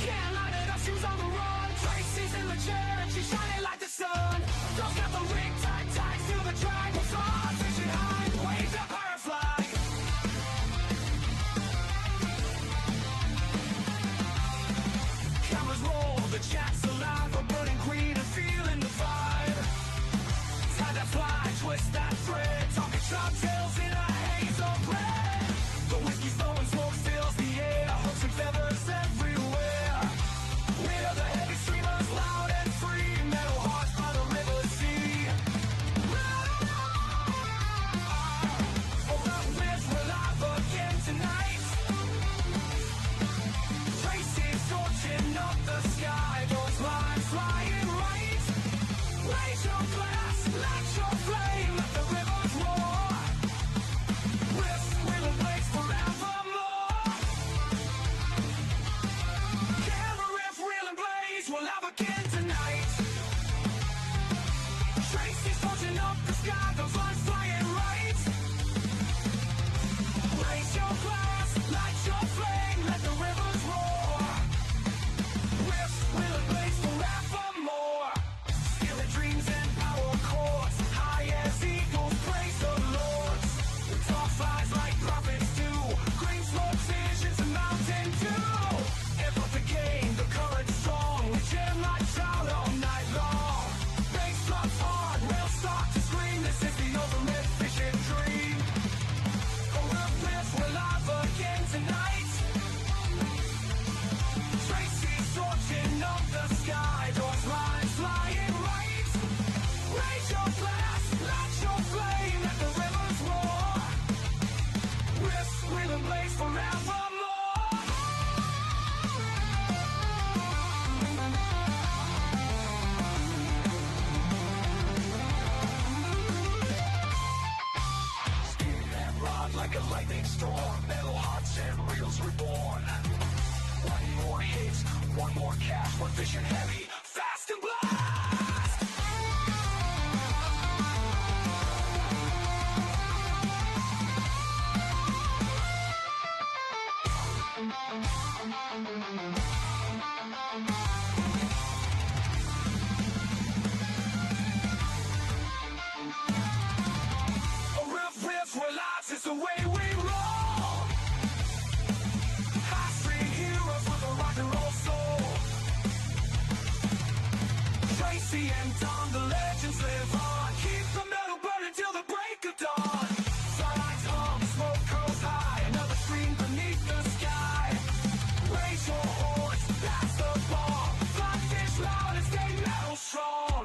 Can't line it up, shoes on the run. Tracy's in the chair and she's shining like the sun. Girls got the rig tight, tight to the track. What's on, fishing high, waves up her flag. Cameras roll, the chat's alive. We're burning green and feeling the vibe. Tie that fly, twist that thread. Talking trout tails in a haze of red. The whiskey's blowing, smoke fills the air. Hooks and feathers everywhere. We're the heavy streamers, loud and free. Metal hearts by the river's sea. Around this, we're live again tonight. Tracy's torching up the sky. Those lines flying right. Raise your glass, light your flame. Let the rivers roar. Riff, will and blaze forevermore. Camera riff, reel and blaze. We'll have again tonight. Tracy's torching up the sky. Those lines flying right. Raise your glass, light your flame. Let the rivers roar. Riff, will and blaze forevermore. Stealing dreams and power chords. High as eagles, praise the Lords. The talk flies like prophets do. Green smoke visions and mountain dew. Amp up the game, the current strong. We jam like trout all night long. Bass drops hard, rails start to scream. This is the ultimate fishing dream. Oh, we're live again tonight. Tracy's torching up the sky. Those lines flying right. Raise your glass, light your flame. Let the rivers roar. Riff, will and blaze forevermore. Speed and rod like a lightning storm. Metal hearts and reels reborn. One more hit, one more catch. We're fishing heavy, fast and blast. A riff, we're live, it's the way we roll. High street heroes with a rock and roll soul. Tracy and Don, the legends live on. Keep the metal burning till the break of dawn. Sunlights hum, smoke curls high. Another screen beneath the sky. Raise your horns, pass the ball. Fly fish loud and stay metal strong.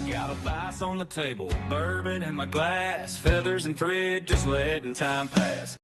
Got a vice on the table, bourbon in my glass, feathers and thread, just letting time pass.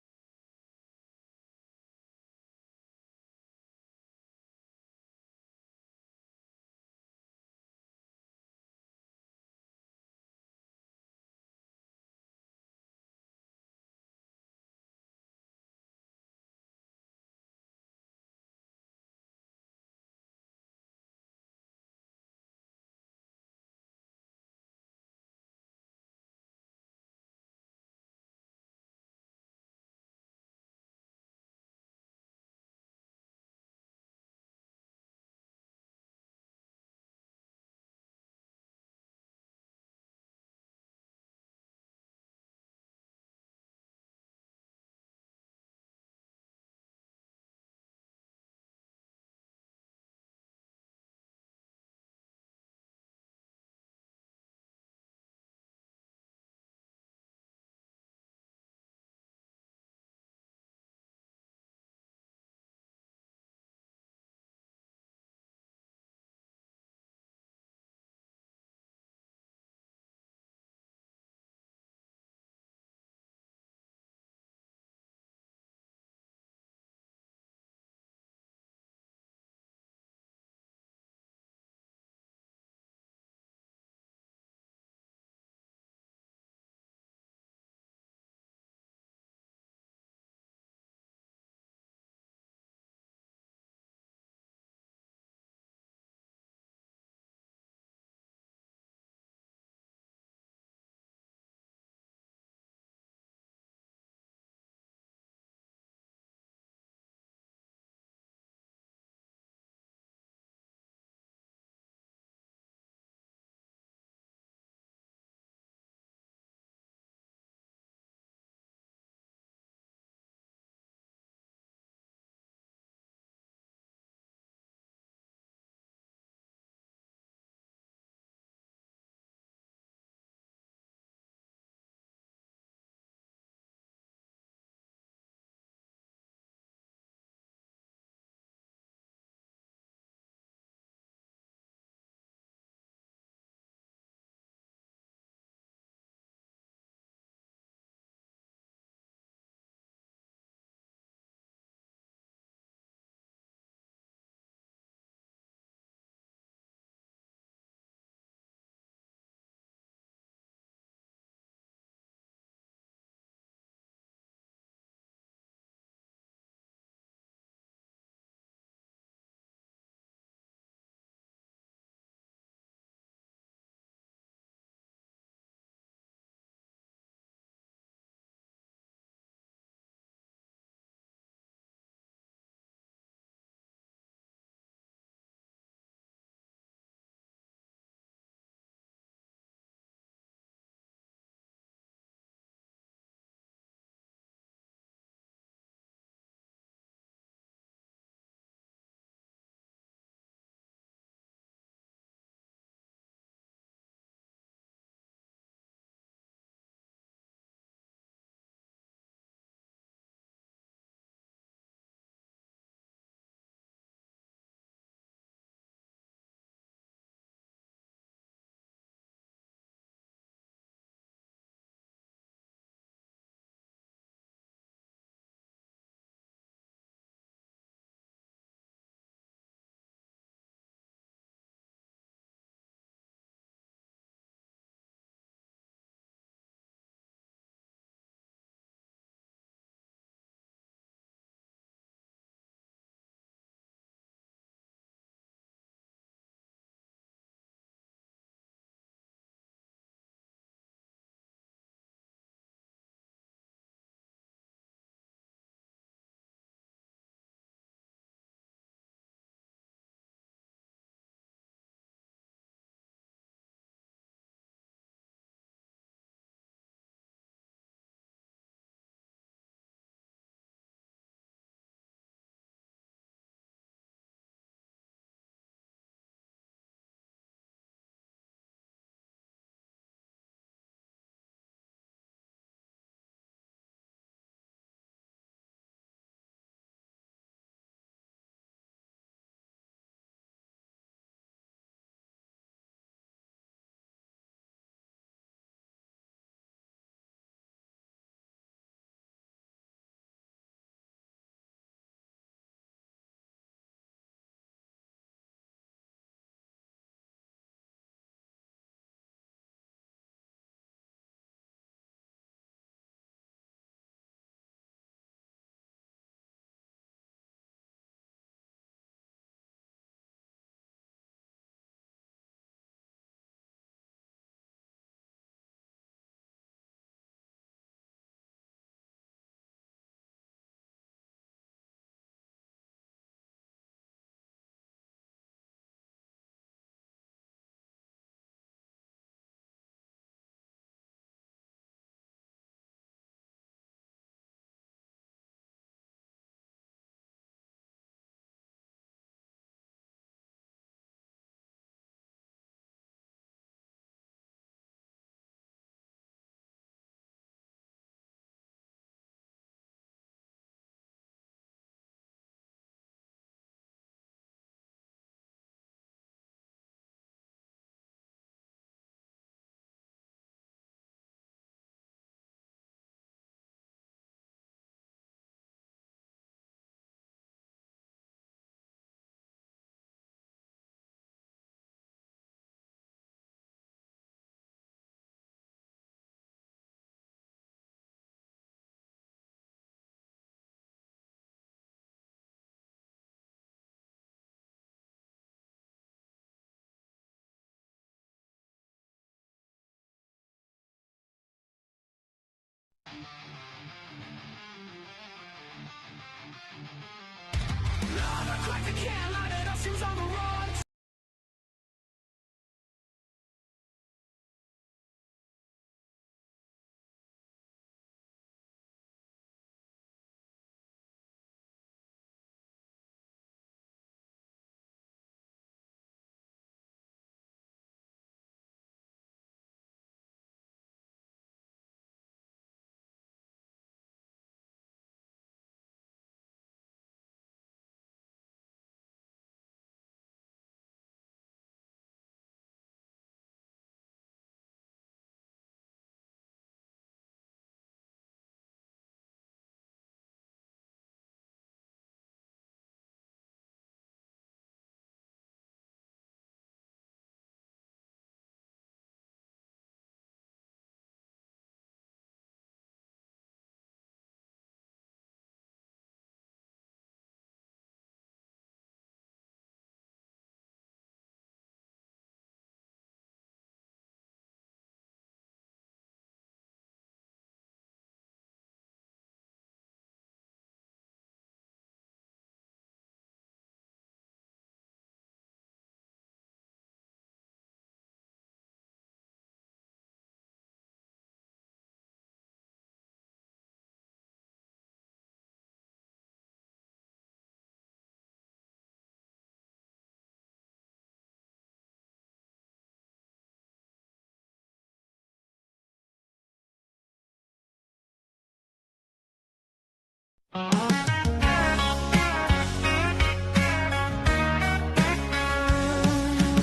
Can't light it up, shoes on the run.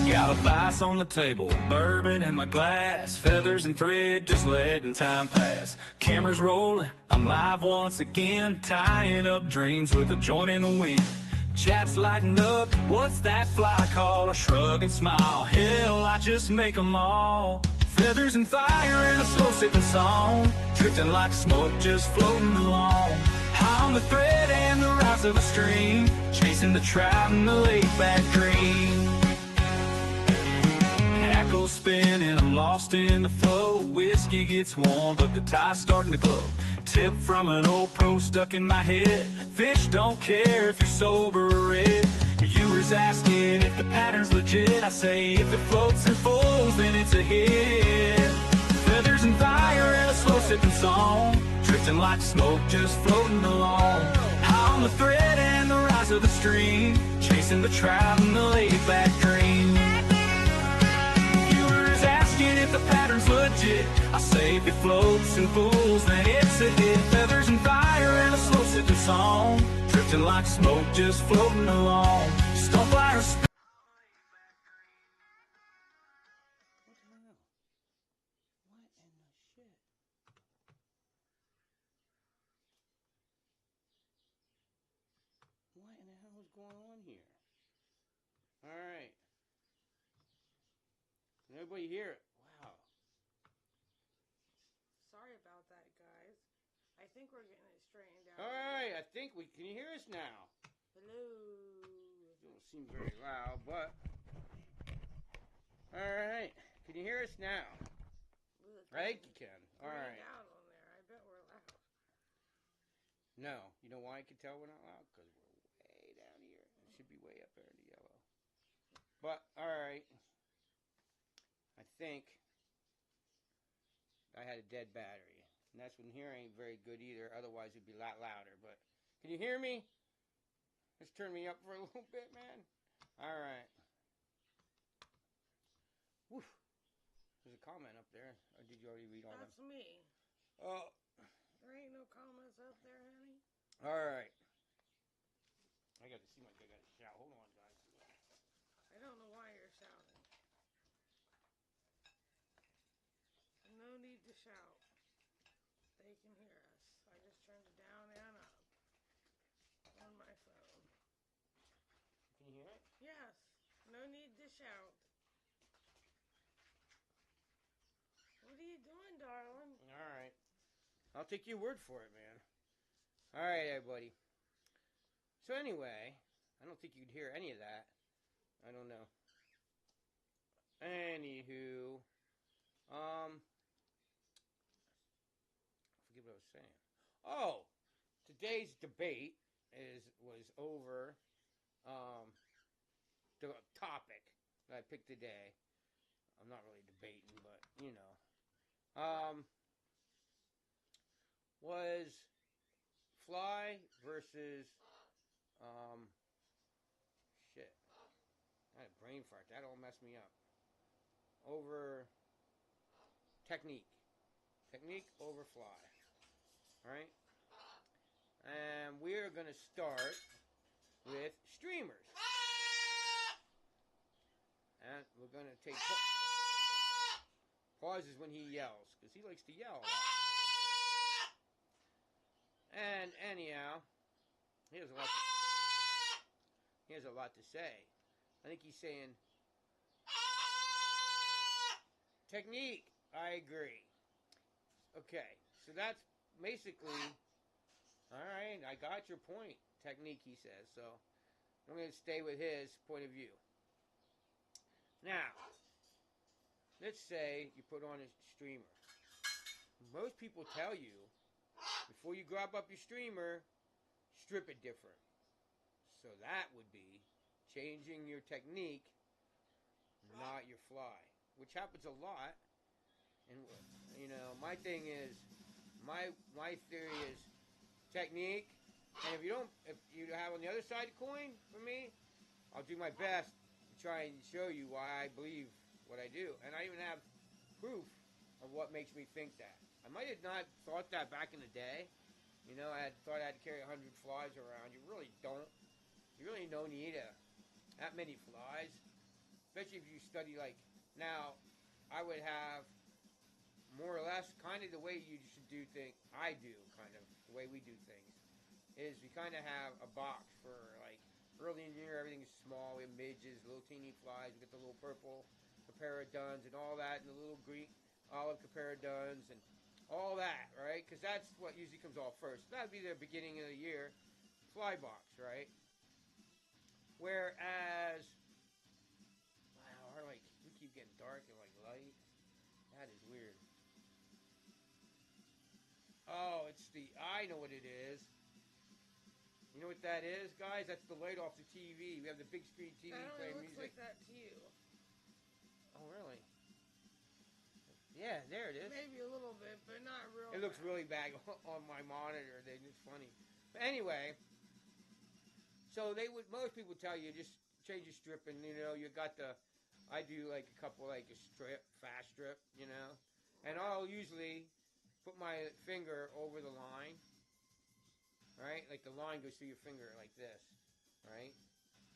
Got a vice on the table, bourbon in my glass, feathers and thread, just letting time pass. Cameras rolling, I'm live once again, tying up dreams with a joint in the wind. Chat's lighting up, what's that fly called? I shrug and smile, hell, I just make 'em all. Feathers and fire and a slow sipping song, drifting like smoke, just floating along. High on the thread and the rise of a stream, chasing the trout in the laid back dream. Hackles spinning, I'm lost in the flow. Whiskey gets warm, but the tie's starting to glow. Tip from an old pro stuck in my head: fish don't care if you're sober or red. Viewers asking if the pattern's legit. I say if it floats and falls, then it's a hit. Feathers and fire and a slow sipping song, drifting like smoke, just floating along. High on the thread and the rise of the stream, chasing the trout in the laid back dream. Viewers asking if the pattern's legit. I say if it floats and fools, then it's a hit. Feathers and fire and a slow sipping song, drifting like smoke, just floating along. Stomp fire. What in the hell is going on here? Alright. Can everybody hear it? Wow. Sorry about that, guys. I think we're getting it straightened out. Alright, I think we can you hear us now. Hello. Don't seem very loud, but alright. Can you hear us now? Ooh, I think you can. Alright. Out on there. I bet we're loud. No. You know why I can tell we're not loud? Because we're way down here. It should be way up there in the yellow. But, alright. I think I had a dead battery. And that's when here ain't very good either. Otherwise, it'd be a lot louder. But, can you hear me? Let's turn me up for a little bit, man. Alright. Woof. There's a comment up there. Or did you already read all That's them? me. Oh. There ain't no comments up there, honey. Alright. I got to see like I got to shout. Hold on, guys. I don't know why you're shouting. No need to shout. They can hear us. I just turned it down and up on my phone. Can you hear it? Yes. No need to shout. What are you doing, darling? Alright. I'll take your word for it, man. Alright, everybody. So anyway, I don't think you could hear any of that. I don't know. Anywho, I forget what I was saying. Oh, today's debate was over the topic that I picked today. I'm not really debating, but you know, was fly versus shit. I had a brain fart. That all messed me up. Over technique. Technique over fly. Alright? And we're going to start with streamers. And we're going to take pauses when he yells, because he likes to yell a lot. And anyhow, he has a lot to say. I think he's saying technique. I agree. Okay, so that's basically, all right, I got your point. Technique, he says. So I'm going to stay with his point of view. Now, let's say you put on a streamer. Most people tell you, before you grab up your streamer, strip it different. So that would be changing your technique, not your fly, which happens a lot. And you know, my thing is, my theory is technique. And if you have on the other side of the coin for me, I'll do my best to try and show you why I believe what I do. And I even have proof of what makes me think that. I might have not thought that back in the day. You know, I had thought I had to carry 100 flies around. You really don't. You really don't need that many flies. Especially if you study, like, now, I would have more or less kind of the way you should do things. I do, kind of, the way we do things. Is we kind of have a box for, like, early in the year, everything's small. We have midges, little teeny flies. We get the little purple caparaduns and all that, and the little green olive caparaduns, and all that, right? Because that's what usually comes off first. That would be the beginning of the year fly box, right? Whereas, wow, like, we keep getting dark and, like, light. That is weird. Oh, I know what it is. You know what that is, guys? That's the light off the TV. We have the big screen TV playing looks music. like that to you. Oh, really? Yeah, there it is. Maybe a little bit, but not real. It looks really bad on my monitor. It's funny. But anyway, so most people tell you just change your strip, and you know you got I do like a couple, like a strip, fast strip, you know, and I'll usually put my finger over the line, right? Like the line goes through your finger like this, right?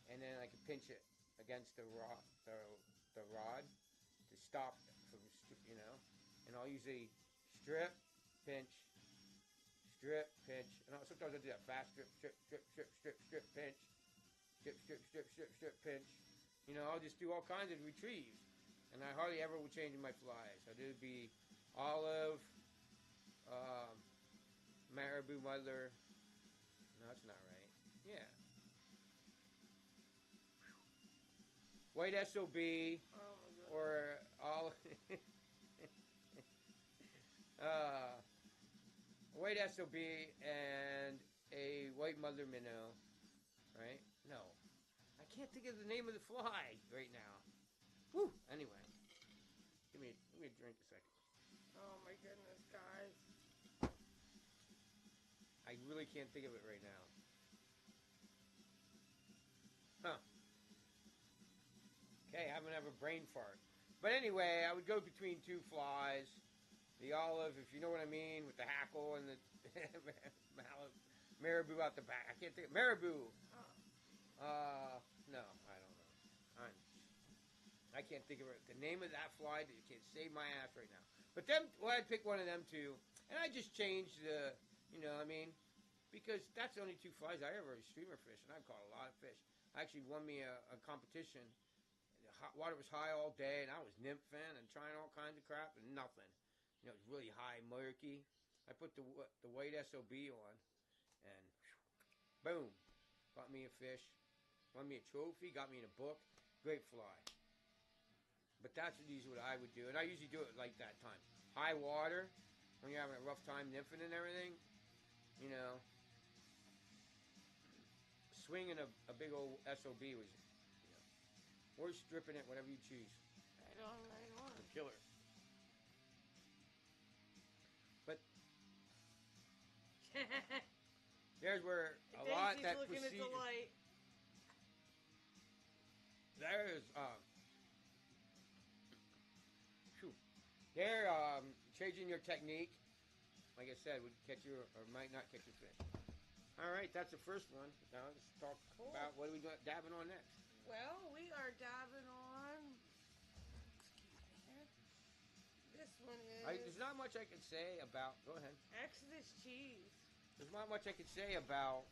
And then I can pinch it against the rod to stop from, you know. And I'll usually strip, pinch, and sometimes I'll do that fast strip, pinch, strip, pinch. You know, I'll just do all kinds of retrieves, and I hardly ever will change my flies. I do be olive, marabou mother. No, that's not right. Yeah. White SOB, Oh my god. or olive. White SOB and a white mother minnow, right? No, I can't think of the name of the fly right now. Whew. Anyway, give me a drink a second. Oh my goodness, guys. I really can't think of it right now. Huh. Okay, I'm gonna have a brain fart. But anyway, I would go between two flies. The olive, if you know what I mean, with the hackle and the marabou out the back. I can't think of marabou. No, I don't know. I can't think of it. The name of that fly that can't save my ass right now. But I'd pick one of them too, and I just changed the, you know, what I mean, because that's the only two flies I ever streamer fish, and I've caught a lot of fish. I actually won me a competition. The hot water was high all day, and I was nymphing and trying all kinds of crap, and nothing. You know, it was really high, murky. I put the white SOB on, and boom, got me a fish, won me a trophy, got me in a book. Great fly. But that's usually what I would do, and I usually do it like that time. High water, when you're having a rough time nymphing and everything, you know, swinging a big old SOB was, you know, or stripping it, whatever you choose. Right on, right on. The killer. But there's where a lot Daisy's that looking at procedure. the light. There's phew. They're changing your technique. Like I said, would catch you or might not catch your fish. All right, that's the first one. Now let's talk Cool. about what are we dabbing on next. Well, we are dabbing on. Excuse me here. This one is There's not much I can say about. Go ahead. Exodus cheese. There's not much I can say about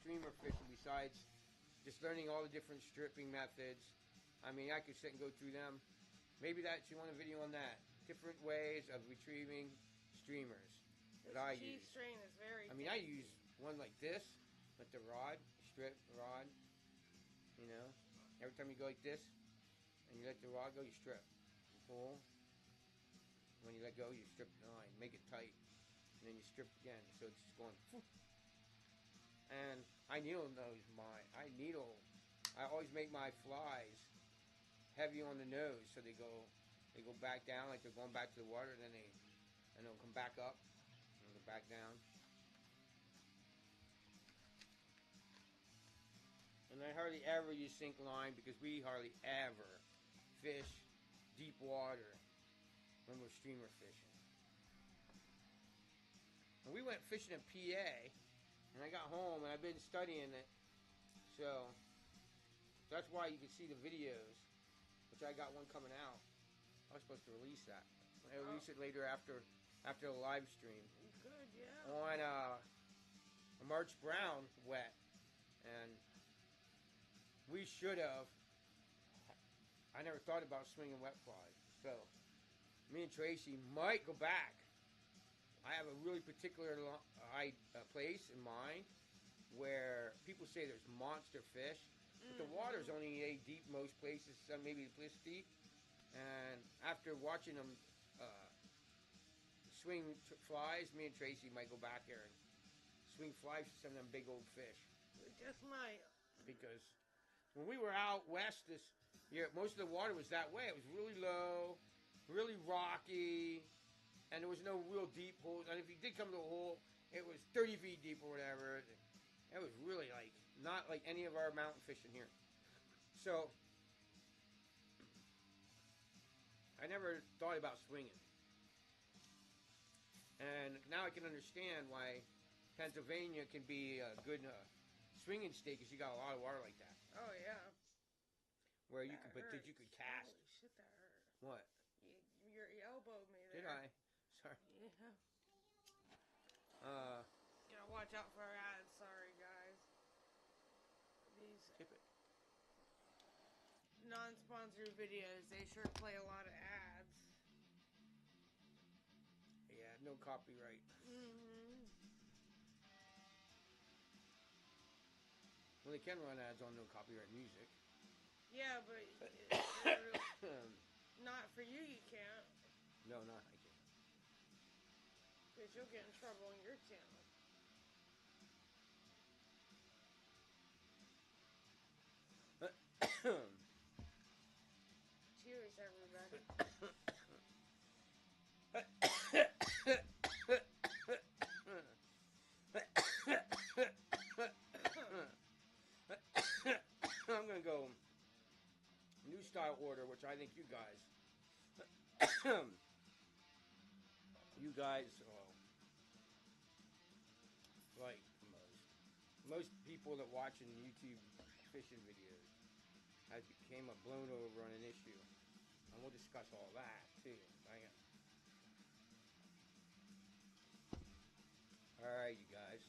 streamer fishing besides just learning all the different stripping methods. I mean, I could sit and go through them. Maybe you want a video on that. Different ways of retrieving streamers This that I cheese use. strain is very. I mean, I tasty. use one like this with the rod, strip rod. You know, every time you go like this and you let the rod go, you strip. You pull. When you let go, you strip the line, make it tight, and then you strip again. So it's just going. Whoop. And I always make my flies heavy on the nose, so they go back down like they're going back to the water, and then they'll come back up and go back down. And I hardly ever use sink line because we hardly ever fish deep water when we're streamer fishing. And we went fishing in PA, and I got home and I've been studying it, so that's why you can see the videos, which I got one coming out. I was supposed to release that. I release it later after the live stream You could, yeah. on a March Brown wet, and we should have. I never thought about swinging wet flies, so me and Tracy might go back. I have a really particular place in mind where people say there's monster fish, but the water's only deep most places, maybe this deep. And after watching them swing flies, me and Tracy might go back there and swing flies for some of them big old fish. We just might. Because when we were out west this year, most of the water was that way. It was really low, really rocky, and there was no real deep holes. And if you did come to a hole, it was 30 feet deep or whatever. It was really not like any of our mountain fishing here. So I never thought about swinging. And now I can understand why Pennsylvania can be a good swinging state, because you got a lot of water like that. Oh yeah. Where you That could, but hurts. you could cast. Holy shit, that hurt. What? You elbowed me there. Did I? Sorry. Yeah. Uh, Gotta watch out for our ads. Sorry, guys. These tip it. non-sponsored videos, they sure play a lot of ads. Yeah, no copyright. Mm-hmm. Well, they can run ads on no copyright music. Yeah, but not for you, you can't. No, not I can't. Because you'll get in trouble on your channel. Cheers, everybody. I'm gonna go new style order, which I think you guys like most people that watching YouTube fishing videos has became a blown over on an issue, and we'll discuss all that too. All right, you guys.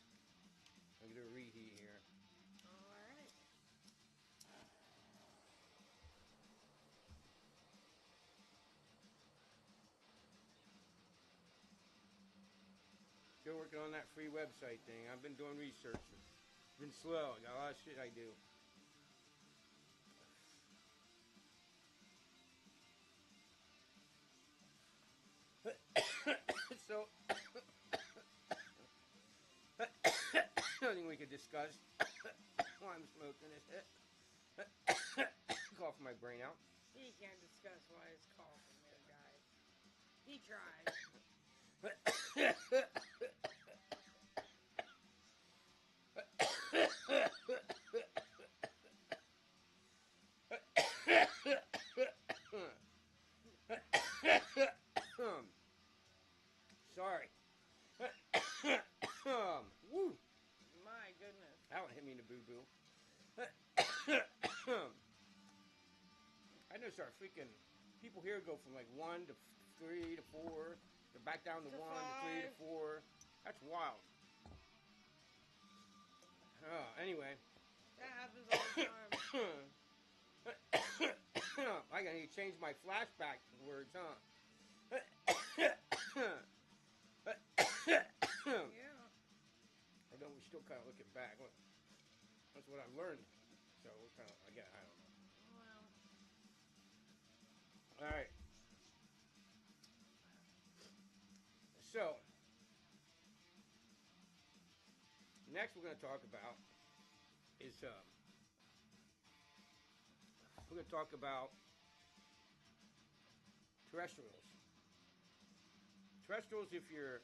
I'm gonna reheat here. Alright. Still working on that free website thing. I've been doing research. It's been slow. I got a lot of shit I do. So, I think we could discuss while I'm smoking this. Coughing my brain out. He can't discuss why it's coughing there, guys. He tried. Sorry. Woo. My goodness. That one hit me in the boo-boo. I noticed our freaking people here go from like 1 to 3 to 4 to back down to To 1 to 3 to 4. That's wild. Anyway. That happens all the time. I gotta need to change my flashback words, huh? Yeah. Although we're still kind of looking back. That's what I've learned. So we're kind of, again, I don't know. Well. All right. So, next we're going to talk about is we're going to talk about terrestrials. Terrestrials, if you're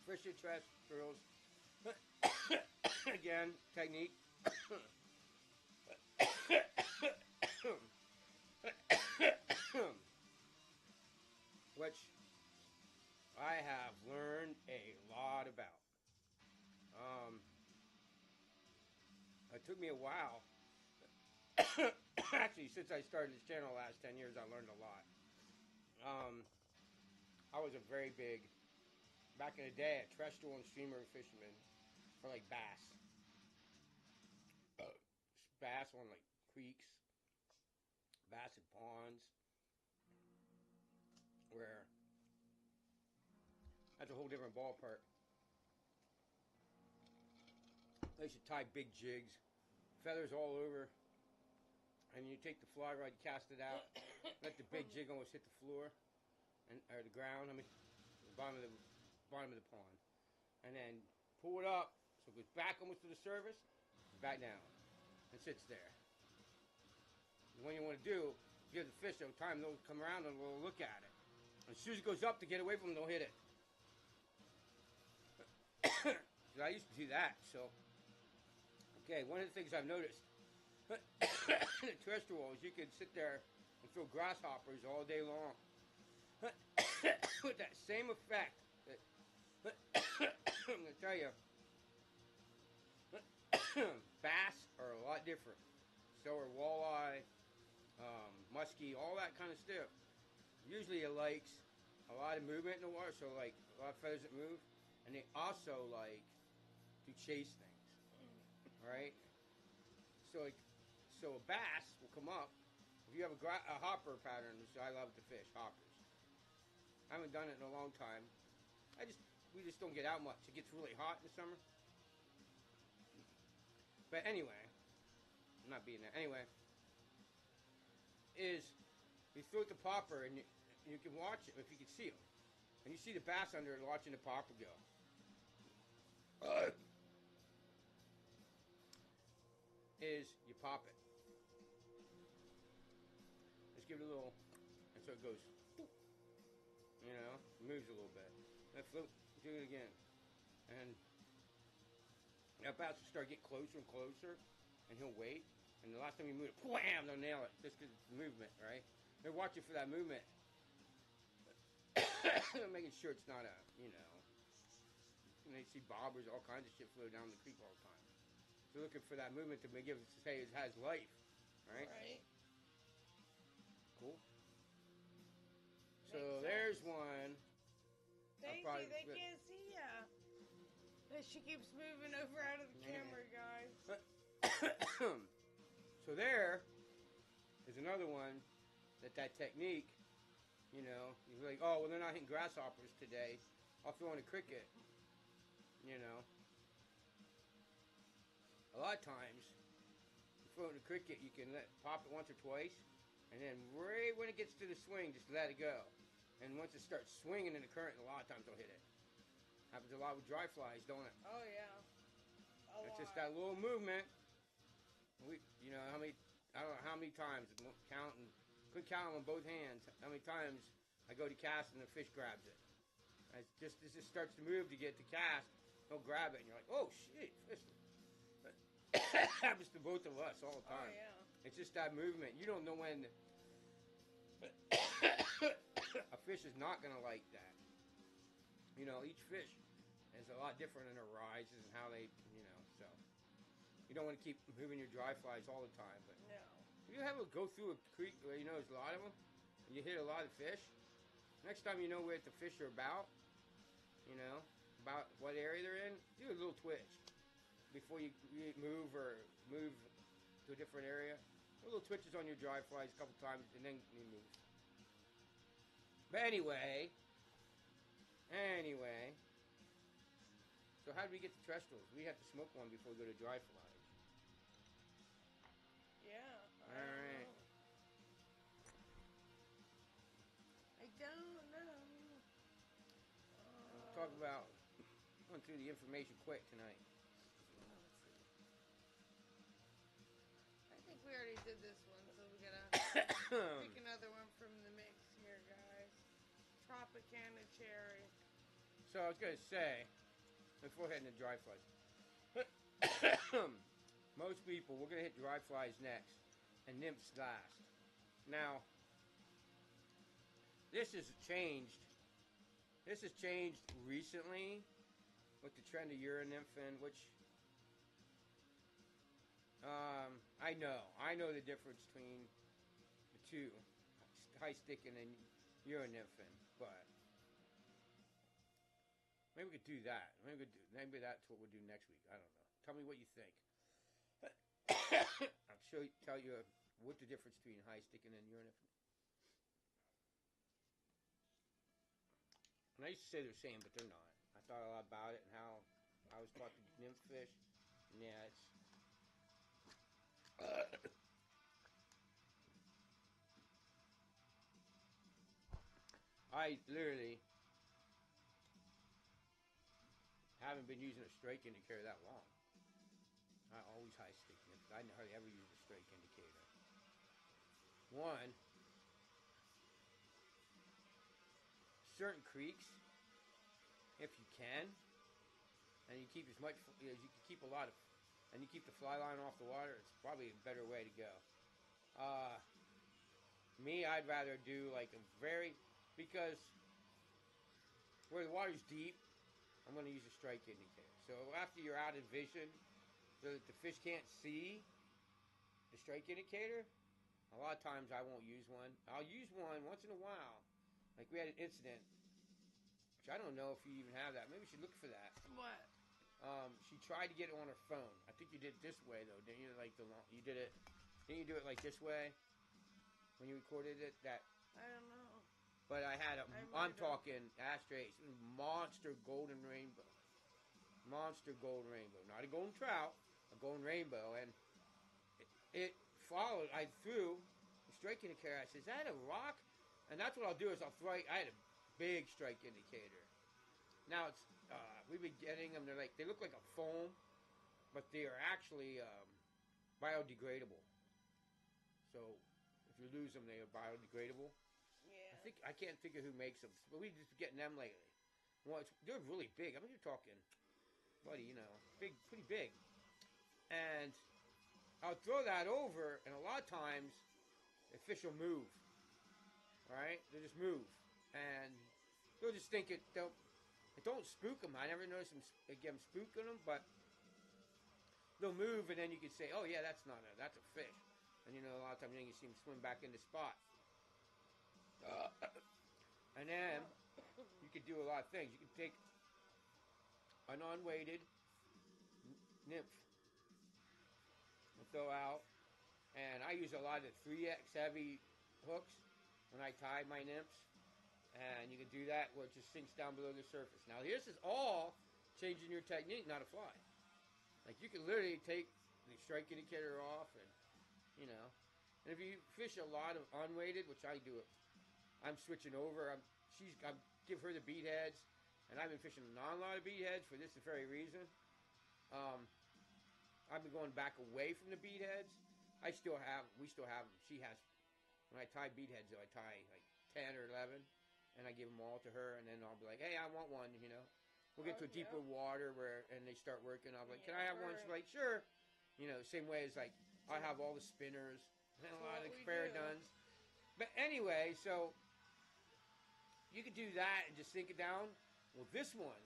fisher terrestrials, again, technique. Which I have learned a lot about. It took me a while. Actually, since I started this channel the last 10 years, I learned a lot. I was a very big, back in the day, a terrestrial and streamer fisherman for like bass. Bass on like creeks, bass in ponds, where that's a whole different ballpark. They should tie big jigs, feathers all over, and you take the fly rod, cast it out, let the big jig almost hit the floor, or the ground. I mean, the bottom of the pond, and then pull it up so it goes back almost to the surface, back down, and sits there. And what you want to do, give the fish some time; they'll come around and they'll look at it. And as soon as it goes up to get away from them, they'll hit it. I used to do that, so. Okay, one of the things I've noticed, in terrestrial is you can sit there and throw grasshoppers all day long. With that same effect. I'm going to tell you, bass are a lot different. So are walleye, muskie, all that kind of stuff. Usually it likes a lot of movement in the water, so like a lot of feathers that move. And they also like to chase things. Right? So a bass will come up. If you have a hopper pattern, which I love to fish, hoppers. I haven't done it in a long time. We just don't get out much. It gets really hot in the summer. But anyway, I'm not being that. Anyway, is you throw it the popper and you can watch it if you can see them. And you see the bass under it watching the popper go. Is you pop it. Just give it a little, and so it goes, you know, moves a little bit. Then flip, do it again. And that bass will start getting closer and closer, and he'll wait. And the last time you move it, wham, they'll nail it. Just because it's movement, right? They're watching for that movement. They're making sure it's not a, you know, and they see bobbers, all kinds of shit flow down the creek all the time. They're looking for that movement to give it to say it has life, right? Right. Cool. So Makes there's sense. one. Daisy, they can't see ya. She keeps moving over out of the camera, guys. So there is another one that technique, you know, you're like, oh, well, they're not hitting grasshoppers today. I'll throw in a cricket, you know. A lot of times, you throw in a cricket, you can pop it once or twice, and then right when it gets to the swing, just let it go. And once it starts swinging in the current, a lot of times they'll hit it. Happens a lot with dry flies, don't it? Oh yeah. It's just that little movement. You know, I don't know how many times, couldn't count them on both hands, how many times I go to cast and the fish grabs it. As it starts to move to get to cast, he'll grab it and you're like, oh shit, fish. Happens to both of us all the time. Oh yeah. It's just that movement. You don't know when a fish is not going to like that. You know, each fish is a lot different in their rises and how they, you know, so. You don't want to keep moving your dry flies all the time, but No. if you ever go through a creek where you know there's a lot of them, and you hit a lot of fish, next time you know where the fish are about, you know, about what area they're in, do a little twitch before you move to a different area. Little twitches on your dry flies a couple times, and then you move. But anyway, so how did we get to terrestrials? We have to smoke one before we go to dry flies. Yeah. Alright. I don't know. We'll talk about, going through the information quick tonight. I think we already did this one, so we gotta pick another one from the mix here, guys. Tropicana cherry. So I was going to say, before heading to dry flies, most people, we're going to hit dry flies next and nymphs last. Now, this has changed. This has changed recently with the trend of uranymphing, which I know the difference between the two, high sticking and uranymphing, but maybe we could do that. Maybe that's what we'll do next week. I don't know. Tell me what you think. I'll tell you what the difference between high sticking and uranymphing. And I used to say they're the same, but they're not. I thought a lot about it and how I was taught to nymph fish. And yeah, it's I literally haven't been using a strike indicator that long. I always high stick nymphs. I hardly ever use a strike indicator. One, certain creeks, if you can, and you keep as much as you can keep a lot of, and you keep the fly line off the water, it's probably a better way to go. Me, I'd rather do like because where the water's deep, I'm going to use a strike indicator. So after you're out of vision, so that the fish can't see the strike indicator, a lot of times I won't use one. I'll use one once in a while. Like we had an incident, which I don't know if you even have that. Maybe we should look for that. What? She tried to get it on her phone. I think you did it this way though, didn't you? Like you did it. Didn't you do it like this way when you recorded it? That. I don't know. But I had I'm talking ashtrays, monster golden rainbow, not a golden trout, a golden rainbow, and it followed. I threw the strike indicator. I said, "Is that a rock?" And that's what I'll do is I'll throw. I had a big strike indicator. Now it's we've been getting them. They look like a foam, but they are actually biodegradable. So if you lose them, they are biodegradable. Yeah. I can't think of who makes them, but we've just been getting them lately. Well, they're really big. I mean, you're talking, buddy, you know, big, pretty big. And I'll throw that over, and a lot of times the fish will move. All right, they just move, and they'll just think it. Don't spook them. I never noticed them again spooking them, but they'll move, and then you can say, "Oh yeah, that's a fish." And you know, a lot of times you see them swim back in the spot. And then you could do a lot of things. You can take an unweighted nymph and throw out, and I use a lot of 3X heavy hooks when I tie my nymphs, and you can do that where it just sinks down below the surface. Now this is all changing your technique, not a fly. Like you can literally take the strike indicator off, and you know, and if you fish a lot of unweighted, which I do it. I'm switching over. I give her the bead heads, and I've been fishing not a lot of bead heads for this very reason. I've been going back away from the bead heads. We still have them. She has, when I tie bead heads, though, I tie like 10 or 11, and I give them all to her, and then I'll be like, hey, I want one, you know. We'll get to a deeper water and they start working. I'll be like, can I have one? She's like, sure. You know, same way as like, I have all the spinners and a lot of the Paraduns. But anyway, so you could do that and just sink it down. Well, this one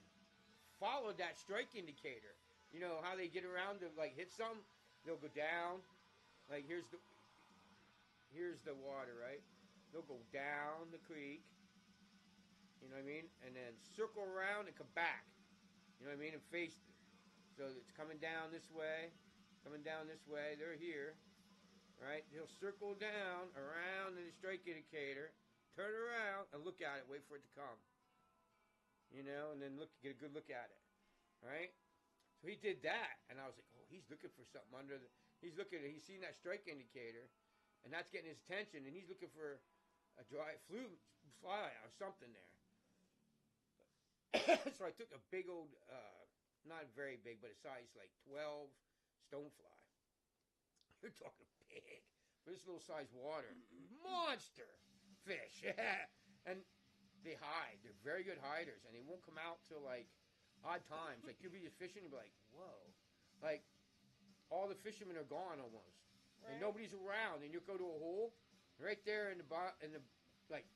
followed that strike indicator. You know how they get around to like hit something? They'll go down. Like here's the water, right? They'll go down the creek. You know what I mean? And then circle around and come back. You know what I mean? And face it. So it's coming down this way. Coming down this way. They're here. Right? He'll circle down around the strike indicator. Turn around and look at it. Wait for it to come. You know? And then get a good look at it. Right? So he did that. And I was like, oh, he's looking for something under the... He's seen that strike indicator. And that's getting his attention. And he's looking for a dry fly or something there. So I took a big old, not very big, but a size like 12 stonefly. You're talking big. For this little size water. Monster fish. And they hide. They're very good hiders. And they won't come out till like odd times. Like you'll be just fishing and you'll be like, whoa. Like all the fishermen are gone almost. Right. And nobody's around. And you'll go to a hole right there in the like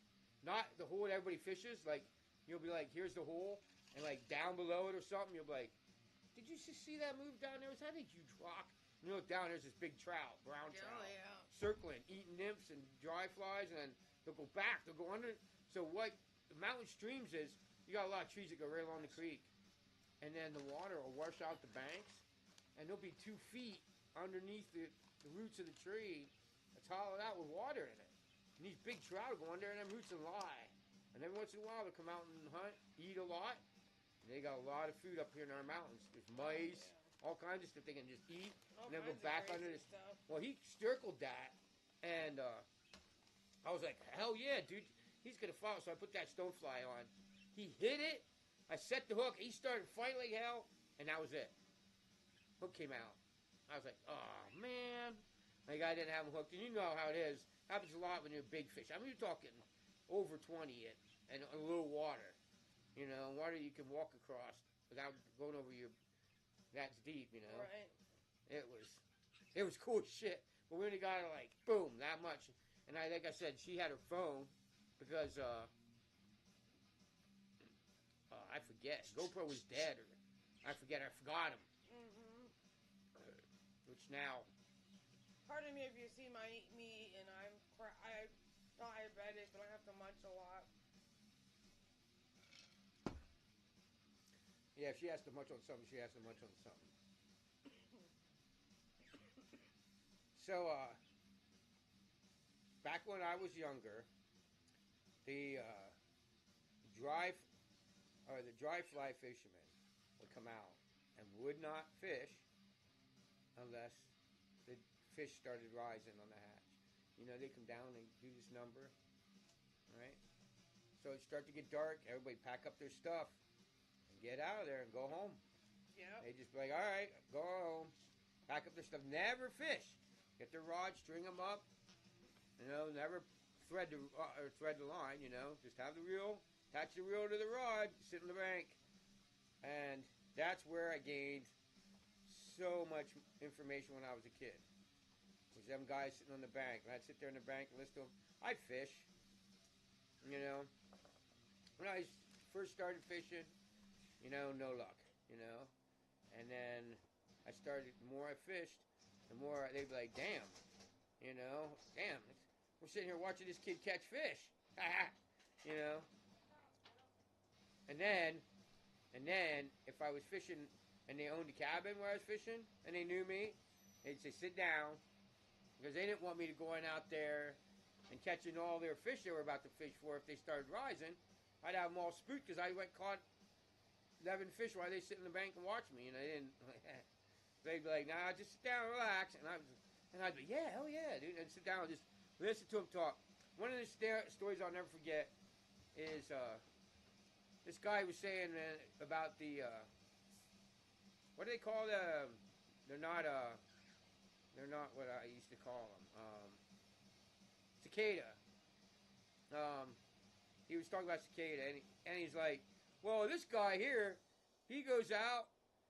not the hole that everybody fishes. Like you'll be like, here's the hole. And like down below it or something, you'll be like, did you just see that move down there? Was that a huge rock? And you look down, there's this big trout, brown trout, circling, eating nymphs and dry flies, and then they'll go back, they'll go under. So what the mountain streams is, you got a lot of trees that go right along the creek. And then the water will wash out the banks, and there'll be 2 feet underneath the roots of the tree that's hollowed out with water in it. And these big trout will go under in them roots and lie. And every once in a while, they'll come out and hunt, eat a lot. And they got a lot of food up here in our mountains. There's mice, all kinds of stuff they can just eat. And then go back under this stuff. Well, he circled that, and I was like, hell yeah, dude. He's going to follow. So I put that stonefly on. He hit it. I set the hook. He started fighting like hell, and that was it. Hook came out. I was like, oh, man. Like, I didn't have him hooked. And you know how it is. Happens a lot when you're big fish. I mean, you're talking over 20 and a little water. You know, water you can walk across without going over that's deep, you know. Right. It was cool as shit. But we only got her like, boom, that much. And like I said, she had her phone because, I forget. GoPro was dead. Or I forgot him. Mm-hmm. Which now... Pardon me if you see me and I'm not diabetic, but I have to munch a lot. Yeah, if she has to munch on something, she has to munch on something. So, back when I was younger, the dry fly fishermen would come out and would not fish unless the fish started rising on the hatch. You know, they come down and do this number, right? So it started to get dark. Everybody pack up their stuff and get out of there and go home. Yeah. They just be like, all right, go home. Pack up their stuff. Never fish. Get their rod, string them up. You know, never thread the line, you know. Just have the reel, attach the reel to the rod, sit on the bank. And that's where I gained so much information when I was a kid. There's them guys sitting on the bank. And I'd sit there on the bank and listen to them. I'd fish. You know. When I first started fishing, you know, no luck. You know. And then I started, the more I fished, the more they'd be like, damn. You know. Damn. We're sitting here watching this kid catch fish. You know. And then, if I was fishing and they owned a cabin where I was fishing and they knew me, they'd say, sit down. Because they didn't want me to go in out there and catching all their fish they were about to fish for if they started rising. I'd have them all spooked because I went caught 11 fish while they sit in the bank and watch me. And I didn't. They'd be like, nah, just sit down and relax. And I'd be, yeah, hell yeah, dude. And sit down and just listen to them talk. One of the stories I'll never forget is this guy was saying about the what do they call the? They're not what I used to call them. Cicada. He was talking about cicada, and he's like, well, this guy here, he goes out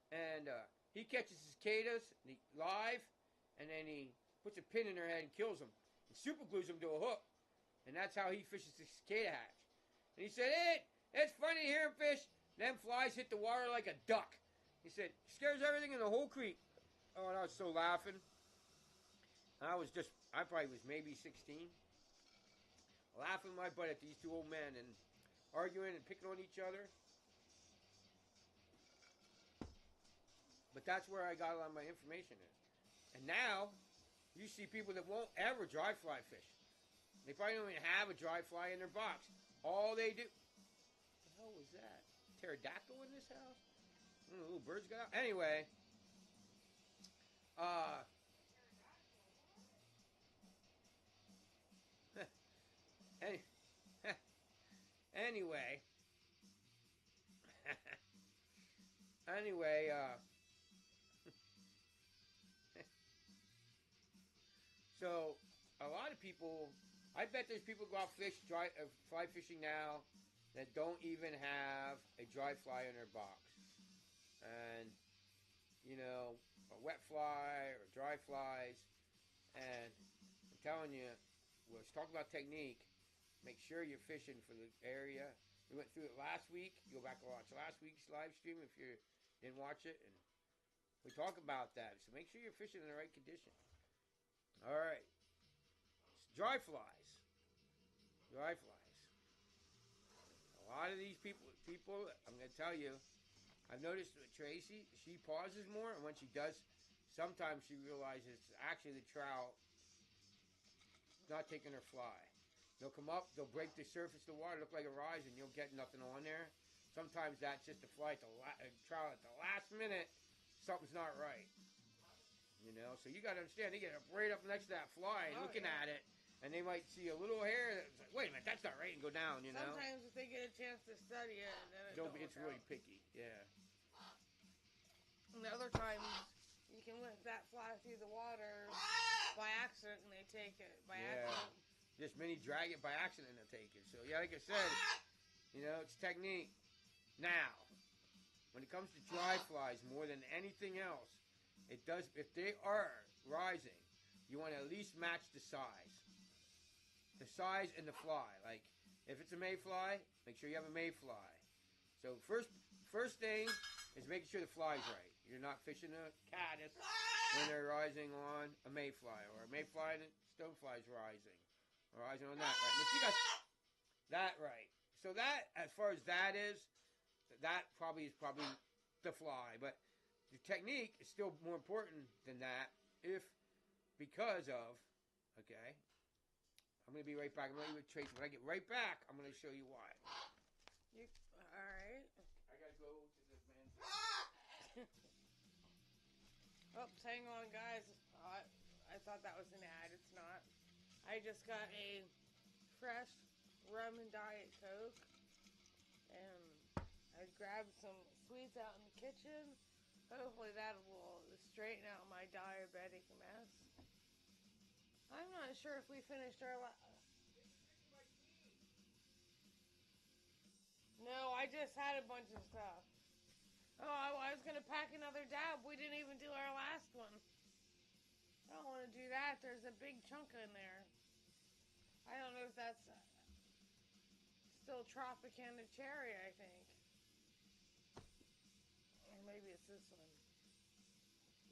and he catches cicadas live, and then he puts a pin in their head and kills them, and super glues them to a hook, and that's how he fishes the cicada hatch. And he said, hey, it's funny to hear him fish. Them flies hit the water like a duck. He said, scares everything in the whole creek. Oh, and I was so laughing. I probably was maybe 16. Laughing my butt at these two old men and arguing and picking on each other. But that's where I got a lot of my information in. And now, you see people that won't ever dry fly fish. They probably don't even have a dry fly in their box. All they do... What the hell was that? Pterodactyl in this house? Little birds got out. Anyway. Anyway. So, a lot of people, I bet there's people who go out fly fishing now that don't even have a dry fly in their box. And, you know, a wet fly or dry flies. And I'm telling you, let's talk about technique. Make sure you're fishing for the area. We went through it last week. Go back and watch last week's live stream if you didn't watch it. And we talk about that. So make sure you're fishing in the right condition. All right. Dry flies. Dry flies. A lot of these people, I'm going to tell you, I've noticed with Tracy, she pauses more, and when she does, sometimes she realizes it's actually the trout not taking her fly. They'll come up, they'll break the surface of the water, look like a rise, and you'll get nothing on there. Sometimes that's just a fly trout at the last minute, something's not right. You know, so you got to understand, they get up right up next to that fly and looking at it, and they might see a little hair that's like, wait a minute, that's not right, and go down, you know. Sometimes if they get a chance to study it, then it's really picky, yeah. And the other times, you can let that fly through the water by accident, and they take it by accident. Just many drag it by accident and take it. So, yeah, like I said, you know, it's technique. Now, when it comes to dry flies, more than anything else, it does, if they are rising, you want to at least match the size. The size and the fly. Like, if it's a mayfly, make sure you have a mayfly. So, first thing is making sure the fly's right. You're not fishing a caddis when they're rising on a mayfly, or a mayfly and a stonefly's rising. Or rising on that right. But you got that right. So that, as far as that is, that is probably the fly. But the technique is still more important than that, because of, okay, I'm going to be right back. I'm going to leave with Tracy. When I get right back, I'm going to show you why. Alright. I got to go to the man's. Oops, hang on, guys. I thought that was an ad. It's not. I just got a fresh rum and Diet Coke, and I grabbed some sweets out in the kitchen. Hopefully that will straighten out my diabetic mess. I'm not sure if we finished our No, I just had a bunch of stuff. Oh, I was going to pack another dab. We didn't even do our last one. I don't want to do that. There's a big chunk in there. I don't know if that's still Tropicana cherry, I think. Or maybe it's this one.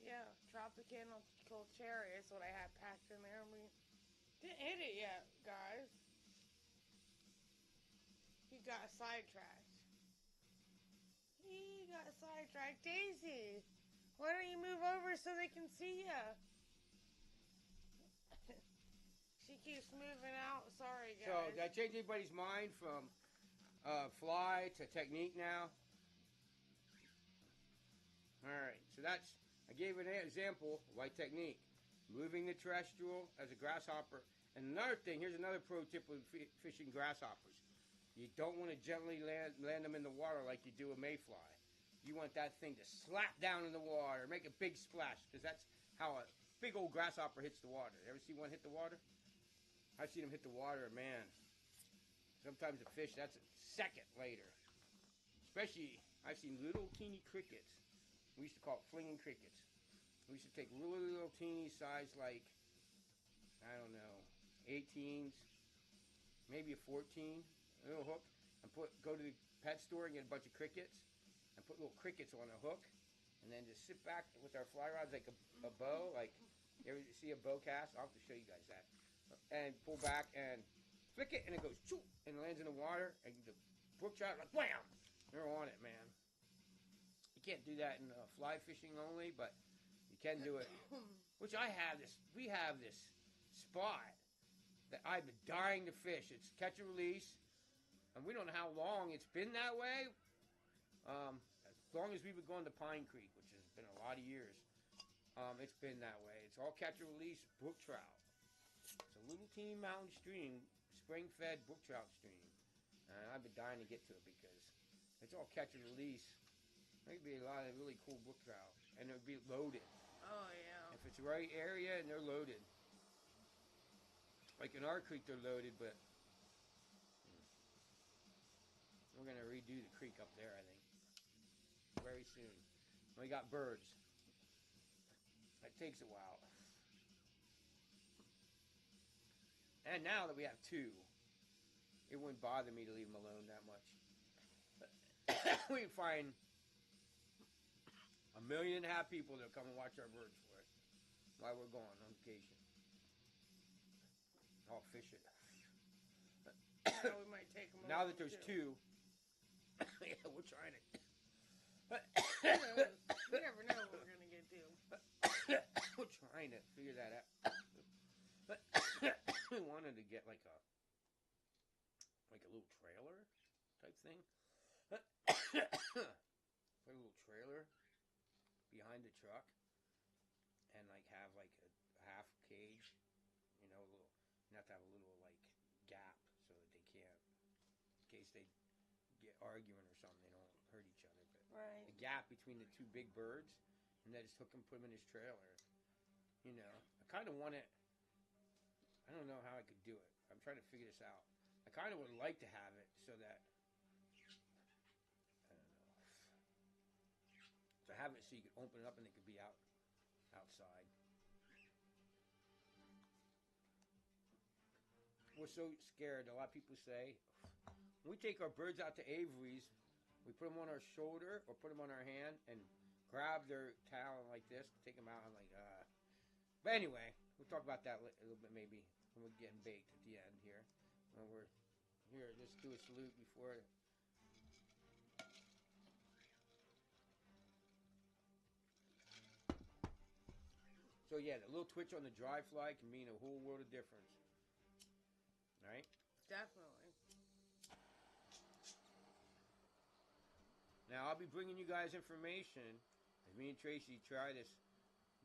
Yeah, Tropicana cherry is what I had packed in there. And we didn't hit it yet, guys. He got sidetracked. Daisy, why don't you move over so they can see you? She keeps moving out. Sorry, guys. So, did I change anybody's mind from fly to technique now? Alright, so I gave an example, white technique. Moving the terrestrial as a grasshopper. And another thing, here's another pro tip with fishing grasshoppers. You don't want to gently land them in the water like you do a mayfly. You want that thing to slap down in the water, make a big splash, because that's how a big old grasshopper hits the water. Ever see one hit the water? I've seen them hit the water, man. Sometimes a fish, that's a second later. Especially, I've seen little teeny crickets. We used to call it flinging crickets. We used to take really little teeny size, like, I don't know, 18s, maybe a 14, a little hook, and go to the pet store and get a bunch of crickets, and put little crickets on a hook, and then just sit back with our fly rods like a bow, like, you ever see a bow cast? I'll have to show you guys that. And pull back and flick it, and it goes choo, and it lands in the water, and the brook trout, like, wham! They're on it, man. You can't do that in fly fishing only, but you can do it. Which we have this spot that I've been dying to fish. It's catch and release, and we don't know how long it's been that way. As long as we've been going to Pine Creek, which has been a lot of years, it's been that way. It's all catch and release brook trout. It's a little teeny mountain stream, spring-fed brook trout stream, and I've been dying to get to it because it's all catch and release. There'd be a lot of really cool brook trout, and they'd be loaded. Oh, yeah. If it's the right area, and they're loaded. Like in our creek, they're loaded, but we're going to redo the creek up there, I think, very soon. We got birds. That takes a while. And now that we have two, it wouldn't bother me to leave them alone that much. We find 1.5 million people that come and watch our birds for us while we're gone on vacation. All fishing. Yeah, we might take them Now that there's two, yeah, we're trying it. Who knows? We never know what we're gonna get to. We're trying to figure that out. We wanted to get like a little trailer type thing. Put a little trailer behind the truck and like have like a half cage, you know, a little. You have to have a little like gap so that they can't, in case they get arguing or something, they don't hurt each other. But Right. the gap between the two big birds, and then just hook him, put him in his trailer. You know, I kind of want it. I don't know how I could do it. I'm trying to figure this out. I kind of would like to have it so that, I don't know, to have it so you could open it up and it could be outside. We're so scared. A lot of people say, when we take our birds out to Avery's, we put them on our shoulder or put them on our hand and grab their talon like this, take them out. I'm like, But anyway, we'll talk about that a little bit maybe when we're getting baked at the end here. When we're here, let's do a salute before. So yeah, the little twitch on the dry fly can mean a whole world of difference. Right? Definitely. Now, I'll be bringing you guys information as me and Tracy try this,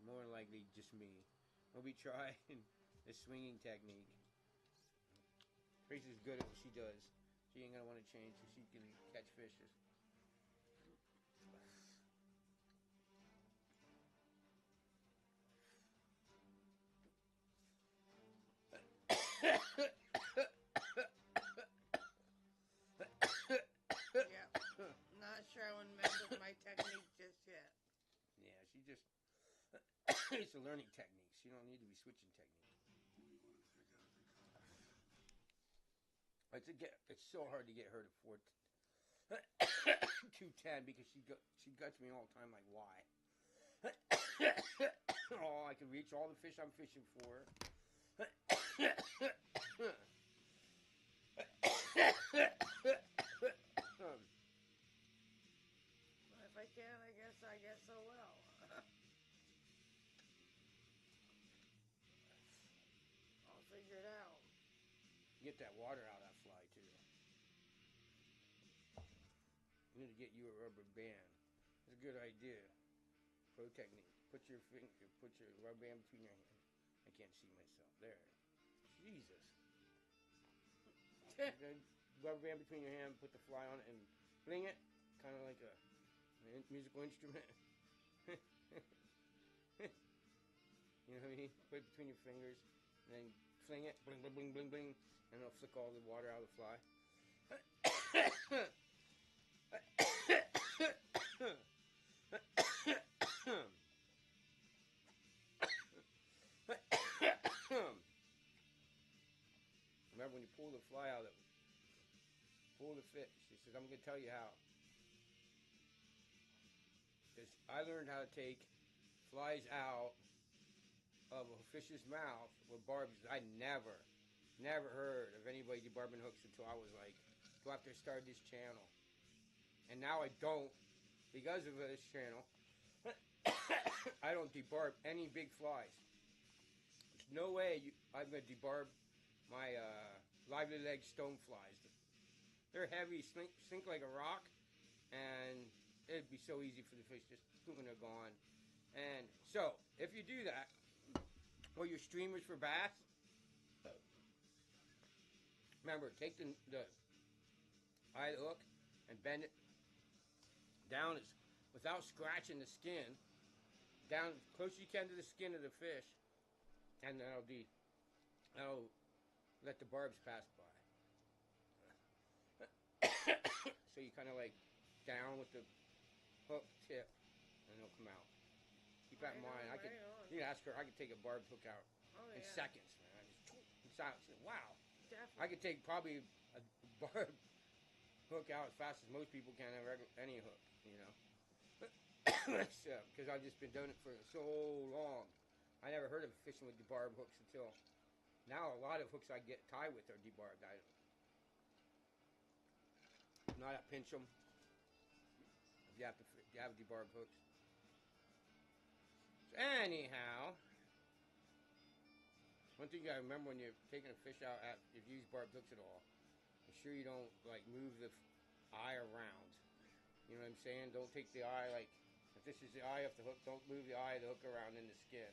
more than likely just me. We'll be trying this swinging technique. Tracy's good at what she does. She ain't going to want to change so she can catch fishes. Yeah. Not sure I want to mess with my technique just yet. Yeah, she just... it's a learning technique. She don't need to be switching techniques. It's so hard to get her to 210 because she guts me all the time like, why? Oh, I can reach all the fish I'm fishing for. If I can, I guess so well. I'll figure it out. Get that water out of that fly too. You need to get you a rubber band. It's a good idea. Pro technique. Put your rubber band between your hands. I can't see myself. There. Jesus. rubber band between your hand, put the fly on it, and fling it, kind of like a musical instrument. You know what I mean? Put it between your fingers, and then fling it, bling, bling, bling, bling, bling, and it'll flick all the water out of the fly. Remember when you pull the fly out, pull the fish. She says, I'm going to tell you how. Because I learned how to take flies out of a fish's mouth with barbs. I never heard of anybody debarbing hooks until I was like, after I started this channel. And now I don't, because of this channel, I don't debarb any big flies. There's no way I'm going to debarb my lively leg stone flies. They're heavy, sink like a rock, and it'd be so easy for the fish just when they're gone. And so, if you do that, or your streamers for bass, remember, take the eye of the hook and bend it down without scratching the skin, down as close as you can to the skin of the fish, and that'll let the barbs pass by. So you kind of like down with the hook tip, and it'll come out. Keep that in mind. You can ask her. I could take a barbed hook out in seconds, man. It's out. Wow. Definitely. I could take probably a barbed hook out as fast as most people can have any hook, you know. Because I've just been doing it for so long. I never heard of fishing with debarbed hooks until now. A lot of hooks I get tied with are debarbed. Not I pinch them. If you have debarbed hooks. So anyhow, one thing you gotta remember when you're taking a fish out, if you use barbed hooks at all, make sure you don't like move the eye around. You know what I'm saying? Don't take the eye like, if this is the eye of the hook, don't move the eye of the hook around in the skin,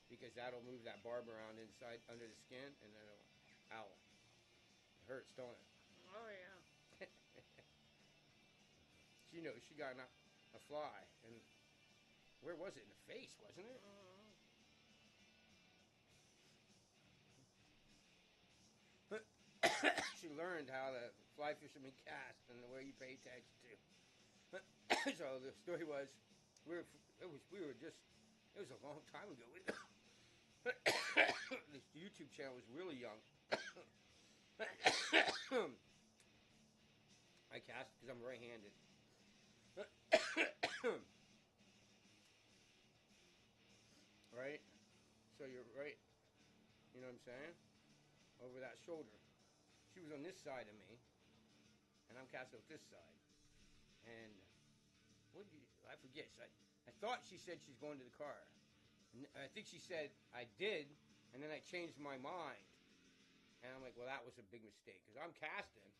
because that'll move that barb around inside under the skin, and then it'll, ow, it hurts, don't it? Oh yeah. She knows she got a fly, and where was it? In the face, wasn't it? She learned how the fly fisherman cast and the way you pay attention to. So the story was, it was a long time ago. This YouTube channel was really young. I cast because I'm right-handed. Right? So you're right, you know what I'm saying? Over that shoulder. She was on this side of me, and I'm casting with this side. And I forget. I thought she said she's going to the car. And I think she said I did, and then I changed my mind. And I'm like, well, that was a big mistake, because I'm casting.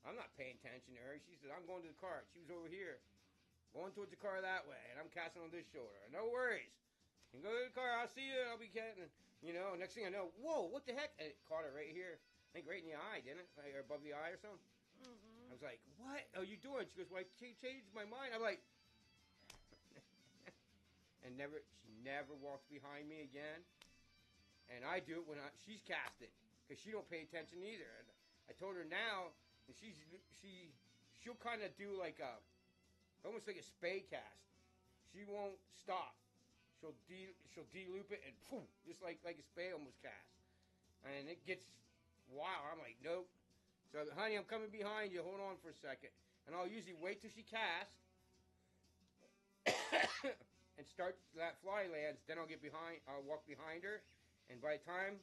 I'm not paying attention to her. She said, I'm going to the car. She was over here, going towards the car that way, and I'm casting on this shoulder. No worries. You can go to the car. I'll see you. I'll be catching. You know, next thing I know, whoa, what the heck? And it caught her right here. I think right in the eye, didn't it? Like, or above the eye or something. I was like, what are you doing? She goes, well, I changed my mind. I'm like, and she never walks behind me again. And I do it when she's casting, because she don't pay attention either. And I told her now, and she'll kind of do like almost like a spay cast. She won't stop. She'll de-loop it and poof, just like a spay almost cast. And it gets wild. I'm like, nope. So, honey, I'm coming behind you. Hold on for a second. And I'll usually wait till she casts and start that fly lands. Then I'll walk behind her. And by the time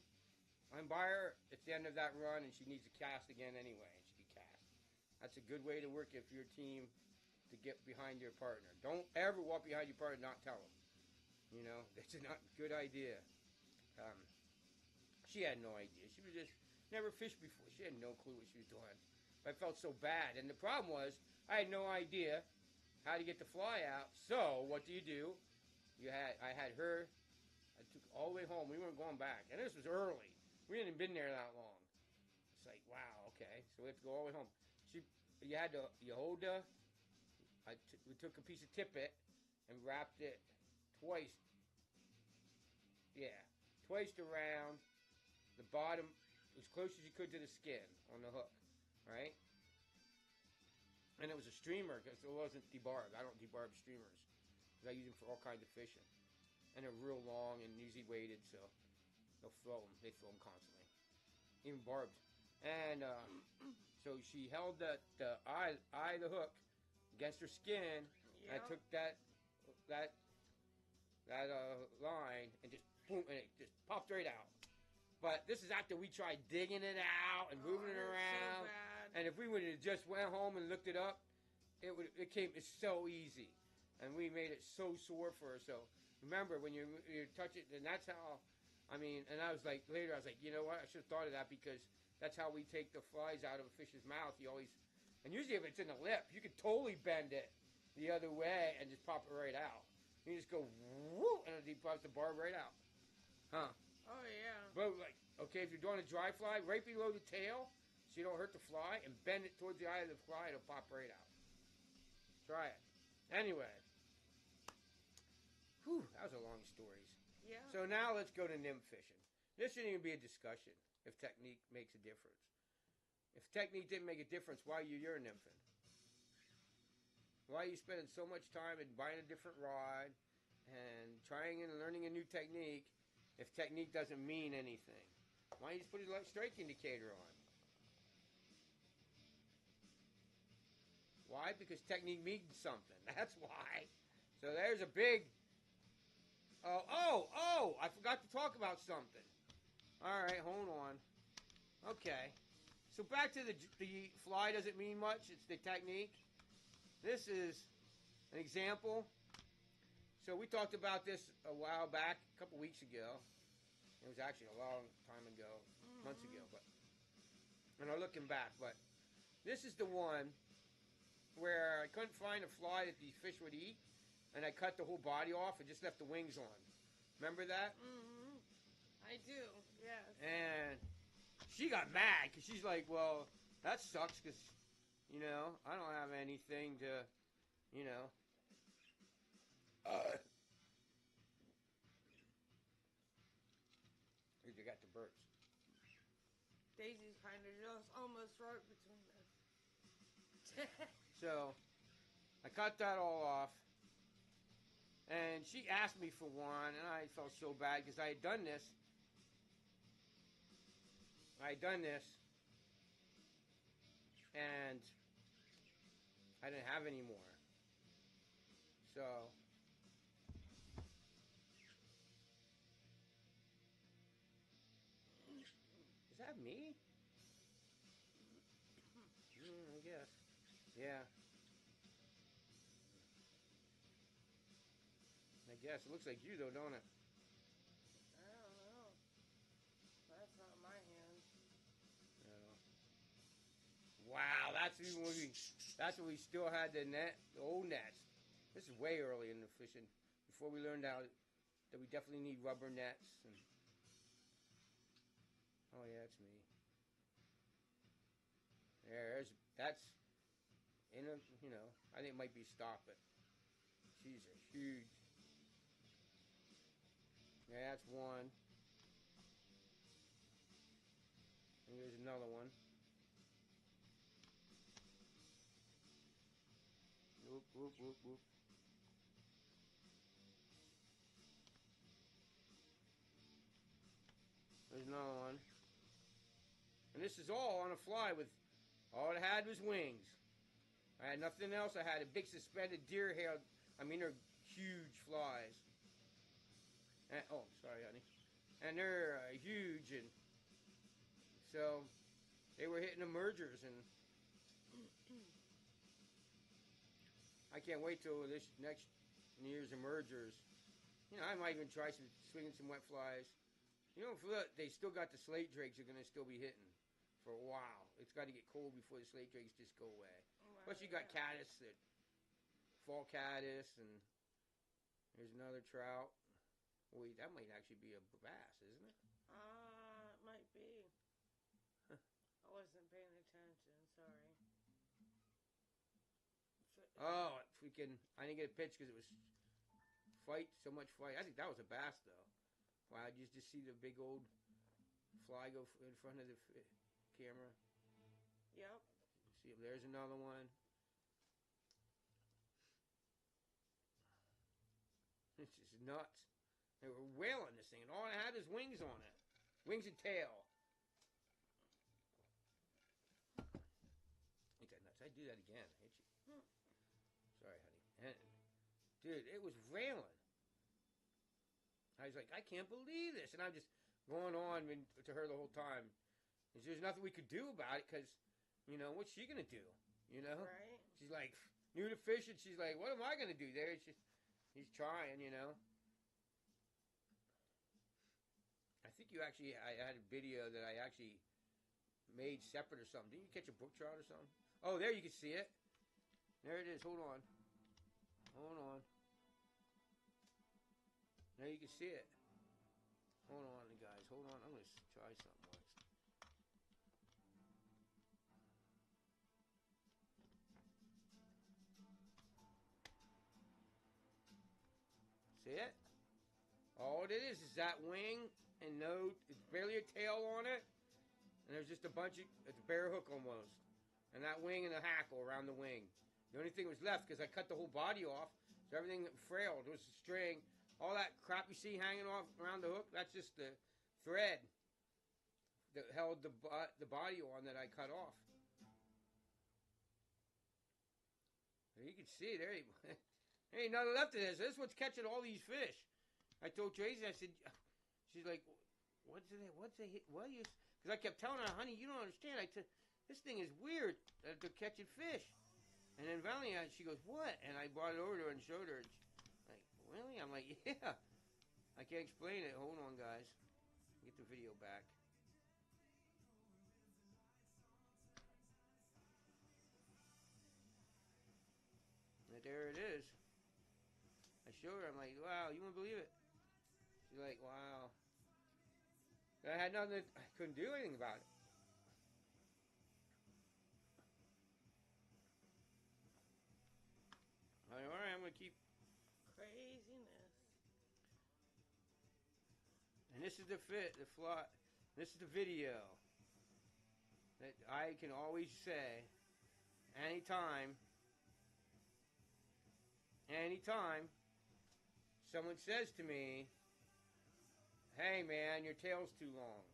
I'm by her, it's the end of that run, and she needs to cast again anyway. And she can cast. That's a good way to work if you're a team to get behind your partner. Don't ever walk behind your partner and not tell them. You know, that's not a good idea. She had no idea. She was just never fished before. She had no clue what she was doing. But I felt so bad. And the problem was, I had no idea how to get the fly out. So, what do? I had her. I took all the way home. We weren't going back. And this was early. We hadn't been there that long. It's like, wow, Okay, so we have to go all the way home. You hold the. We took a piece of tippet and wrapped it twice. Yeah, twice around the bottom, as close as you could to the skin on the hook, right? And it was a streamer because it wasn't debarbed. I don't debarb streamers because I use them for all kinds of fishing, and they're real long and usually weighted, so they'll throw them. They throw them constantly, even barbed. And so she held the eye of the hook against her skin. Yeah. And I took that line and just boom, and it just popped right out. But this is after we tried digging it out and moving it around. So bad. And if we would have just went home and looked it up, it's so easy, and we made it so sore for her. So remember when you touch it, and that's how. I mean, and I was like later, I was like, you know what? I should have thought of that because that's how we take the flies out of a fish's mouth. You always, and usually if it's in the lip, you could totally bend it the other way and just pop it right out. You just go whoo, and it pops the barb right out. Huh? Oh yeah. But like, okay, if you're doing a dry fly, right below the tail, so you don't hurt the fly, and bend it towards the eye of the fly, it'll pop right out. Try it. Anyway. Whew, that was a long story. Yeah. So now let's go to nymph fishing. This shouldn't even be a discussion if technique makes a difference. If technique didn't make a difference, why are you nymphing? Why are you spending so much time in buying a different rod and trying and learning a new technique if technique doesn't mean anything? Why don't you just put a strike indicator on? Why? Because technique means something. That's why. So there's a big... Oh! I forgot to talk about something. All right, hold on. Okay. So back to the fly doesn't mean much. It's the technique. This is an example. So we talked about this a while back, a couple weeks ago. It was actually a long time ago, months ago. And I'm looking back. But this is the one where I couldn't find a fly that these fish would eat. And I cut the whole body off and just left the wings on. Remember that? Mm-hmm. I do, yes. And she got mad because she's like, well, that sucks because, you know, I don't have anything to, you know. You got the birds. Daisy's kind of just almost right between us. So I cut that all off. And she asked me for one, and I felt so bad because I had done this. And I didn't have any more. So is that me? I guess. Yeah. I guess. It looks like you, though, don't it? I don't know. That's not my hand. No. Wow, that's even when we still had the old nets. This is way early in the fishing, before we learned out that we definitely need rubber nets. And oh yeah, it's me. That's in a, you know, I think it might be stop it. She's a huge. Yeah, that's one. And here's another one. Whoop, whoop, whoop, whoop. There's another one. And this is all on a fly with, all it had was wings. I had nothing else. I had a big suspended deer hair. I mean, they're huge flies. And, oh, sorry, honey. And they're huge, and so they were hitting the mergers, and I can't wait till this next year's emergers. You know, I might even try swinging some wet flies. You know, they still got the slate drakes are going to still be hitting for a while. It's got to get cold before the slate drakes just go away. Wow, Plus, you got caddis, that fall caddis, and there's another trout. Wait, that might actually be a bass, isn't it? It might be. I wasn't paying attention. freaking. I didn't get a pitch because it was so much fight. I think that was a bass though. Wow, you just see the big old fly go in front of the camera. Yep. See, there's another one. It's just nuts. They were whaling this thing, and all it had is wings on it. Wings and tail. Ain't that nuts? I'd do that again. I hit you. Sorry, honey. And, dude, it was railing. I was like, I can't believe this. And I'm just going on to her the whole time. There's nothing we could do about it because, you know, what's she going to do? You know? Right. She's like, new to fishing. She's like, what am I going to do there? He's trying, you know. I think I had a video that I actually made separate or something. Didn't you catch a brook trout or something? Oh, there you can see it. There it is. Hold on. Hold on. There you can see it. Hold on, guys. Hold on. I'm going to try something once. See it? All it is that wing and it's barely a tail on it. And there's just a bunch of, it's a bare hook almost. And that wing and the hackle around the wing. The only thing was left because I cut the whole body off. So everything frailed. It was a string. All that crap you see hanging off around the hook, that's just the thread that held the body on that I cut off. There you can see, there ain't nothing left of this. This is what's catching all these fish. I told Tracy, I said, she's like, what's it? What are you? Because I kept telling her, honey, you don't understand. This thing is weird that they're catching fish. And then finally, she goes, what? And I brought it over to her and showed her. Like, really? I'm like, yeah. I can't explain it. Hold on, guys. Get the video back. And there it is. I showed her. I'm like, wow, you won't believe it. She's like, wow. I had nothing. I couldn't do anything about it. All right, I'm gonna keep. Craziness. And this is the fly. This is the video that I can always say, anytime someone says to me, hey man, your tail's too long.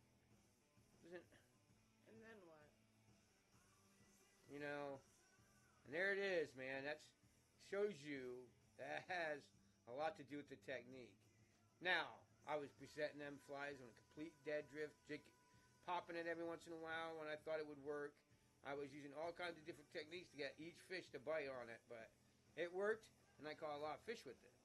And then what? You know, and there it is, man. That shows you that has a lot to do with the technique. Now, I was presenting them flies on a complete dead drift, popping it every once in a while when I thought it would work. I was using all kinds of different techniques to get each fish to bite on it, but it worked, and I caught a lot of fish with it.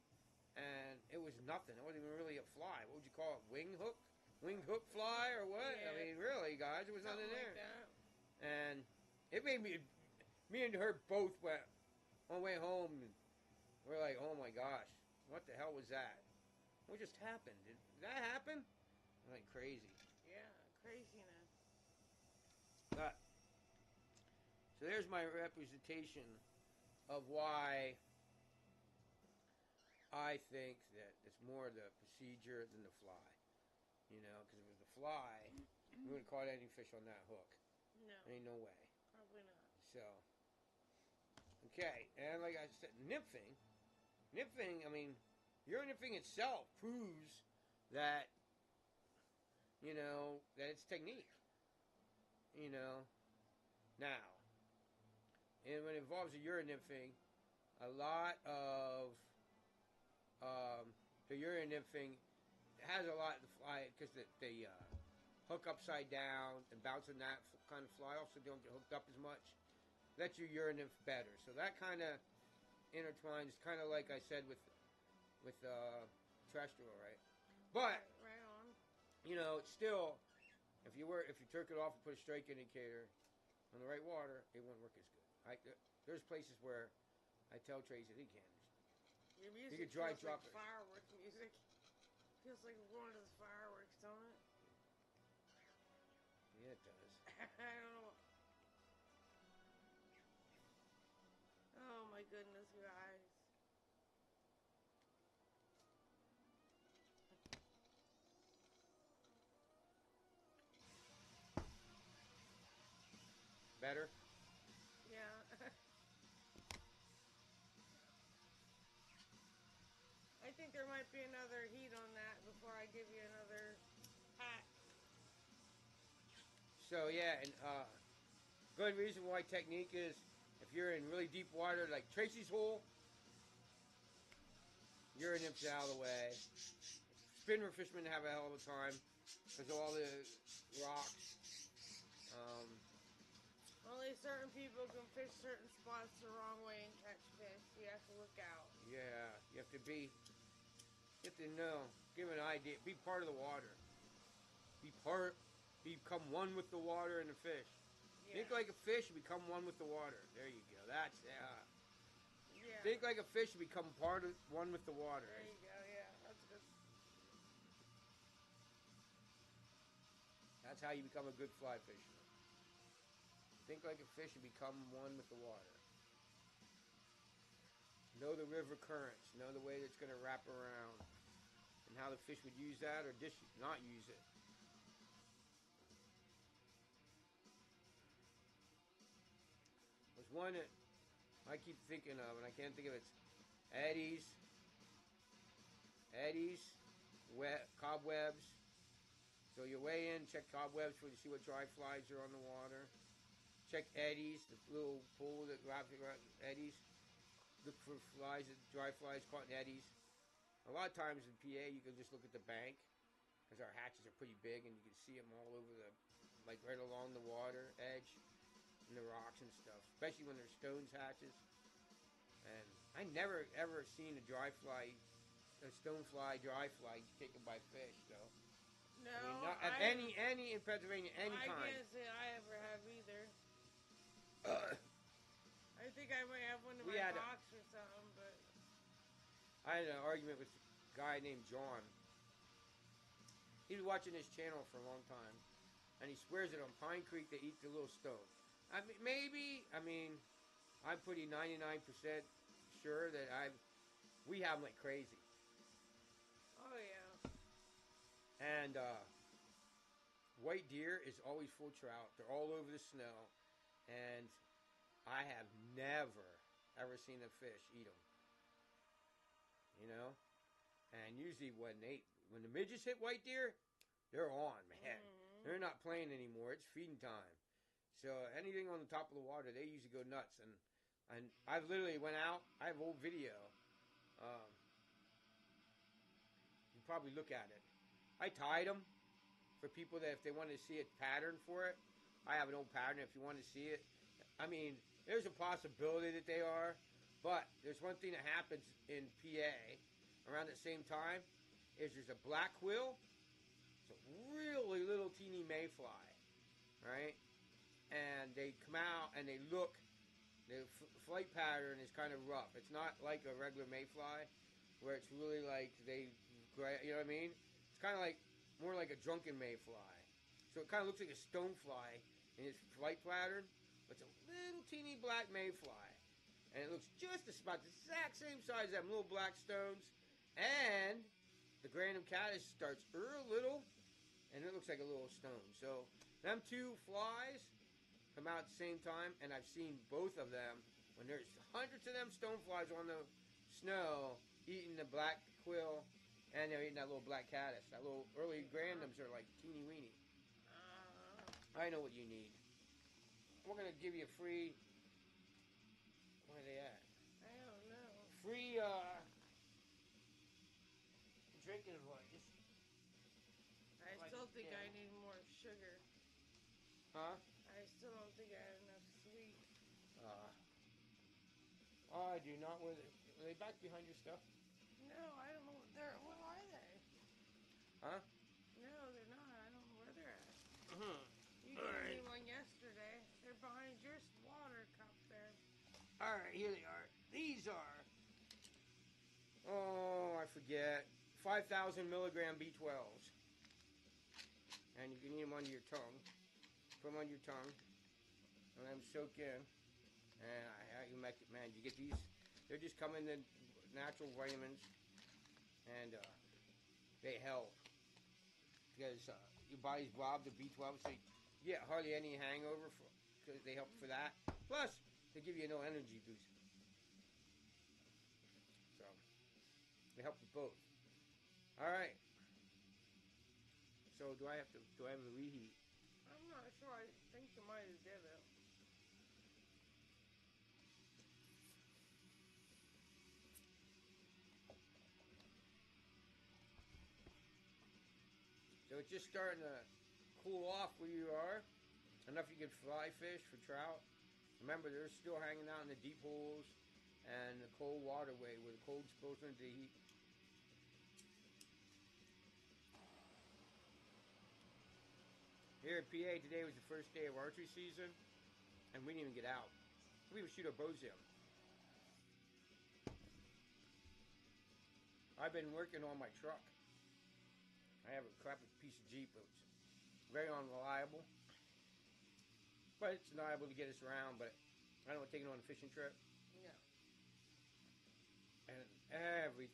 And it was nothing. It wasn't even really a fly. What would you call it? Winged hook? Winged hook fly or what? Yeah. I mean, really, guys, there was nothing Something there. like that. And it made me and her both went on the way home. And we're like, oh my gosh, what the hell was that? What just happened? Did that happen? I'm like crazy. Yeah, craziness. But, so there's my representation of why I think that it's more the procedure than the fly. You know, because if it was the fly, we wouldn't have caught any fish on that hook. No. Ain't no way. Probably not. So, okay, and like I said, nymphing, I mean, your nymphing itself proves that, you know, that it's technique. You know, now, and when it involves a urine nymphing, a lot of the urine nymphing has a lot of the fly because they hook upside down and bouncing that kind of fly off so they don't get hooked up as much. That's your urine nymph better. So that kind of intertwines, kind of like I said with terrestrial, right? But Right on. you know, it's still, if you took it off and put a strike indicator on the right water, it wouldn't work as good. There's places where I tell Tracy he can't. Your You music could dry feels drop like it. fireworks music. Feels like we're going to the fireworks, don't it? Yeah, it does. I don't know. Oh my goodness, guys. Better? Yeah. I think there might be another heat on that before I give you another pack. So yeah, and good reason why technique is if you're in really deep water like Tracy's hole, you're an imps out of the way. Spinner fishermen have a hell of a time because of all the rocks. Only certain people can fish certain spots the wrong way and catch fish. You have to look out. Yeah, you have to know, give an idea, be part of the water. Become one with the water and the fish. Yeah. Think like a fish and become one with the water. There you go. That's Yeah. Think like a fish and become one with the water. There you go. Yeah, that's good. That's how you become a good fly fisherman. Think like a fish and become one with the water. Know the river currents. Know the way that's going to wrap around. And how the fish would use that or not use it. There's one that I keep thinking of, and I can't think of it. It's eddies, cobwebs. So you weigh in, check cobwebs to see what dry flies are on the water. Check eddies, the little pool that wraps around eddies. Look for flies, dry flies caught in eddies. A lot of times in PA, you can just look at the bank because our hatches are pretty big, and you can see them all over like right along the water edge and the rocks and stuff. Especially when there's stones hatches. And I never ever seen a stonefly, dry fly taken by fish. So No, I mean, not at any in Pennsylvania any I time. can't say I ever have either. I think I might have one in We my had box or something, but I had an argument with a guy named John. He was watching this channel for a long time, and he swears that on Pine Creek they eat the little stone. I mean, maybe. I mean, I'm pretty 99% sure that we have them like crazy. oh yeah. And white deer is always full trout. They're all over the snow, and I have never ever seen a fish eat them. You know, and usually when the midges hit white deer, they're on, man. Mm-hmm. They're not playing anymore. It's feeding time. So anything on the top of the water, they usually go nuts. And I've literally went out. I have old video. You probably look at it. I tied them for people that if they want to see a pattern for it. I have an old pattern if you want to see it. I mean, there's a possibility that they are. But there's one thing that happens in PA around the same time is there's a black quill. It's a really little teeny mayfly, right? And they come out and they look. The flight pattern is kind of rough. It's not like a regular mayfly where it's really like you know what I mean? It's kind of like more like a drunken mayfly. So it kind of looks like a stonefly in its flight pattern, but it's a little teeny black mayfly. And it looks just about the exact same size as them little black stones. And the grandum caddis starts little, and it looks like a little stone. So them two flies come out at the same time, and I've seen both of them when there's hundreds of them stoneflies on the snow eating the black quill, and they're eating that little black caddis. That little early grandums are like teeny weeny. I know what you need. We're gonna give you a free. Where are they at? I don't know. Free drinking advice. I Like, still think yeah. I need more sugar. Huh? I still don't think I have enough sweet. I do not. Were they back behind your stuff? No, I don't know. What are they? Huh? No, they're not. I don't know where they're at. Uh-huh. You gave me one yesterday. They're behind your water cup there. All right, here they are. These are. Oh, I forget. 5,000 milligram B12s. And you can eat them under your tongue. Put them under your tongue. And let them soak in. And you make it, man. You get these. They're just coming in natural vitamins, and they help because your body's robbed of B12, so you get hardly any hangover because they help for that. Plus, they give you no energy boost. So they help with both. All right. So do I have to reheat? I'm not sure. I think you might have did it. So it's just starting to cool off where you are. Enough you can fly fish for trout. Remember, they're still hanging out in the deep holes and the cold waterway where the cold's closer to the heat. Here at PA, today was the first day of archery season, and we didn't even get out. We would shoot our bows in. I've been working on my truck. I have a crappy piece of Jeep. It's very unreliable. But it's reliable to get us around, but I don't want to take it on a fishing trip. Yeah. And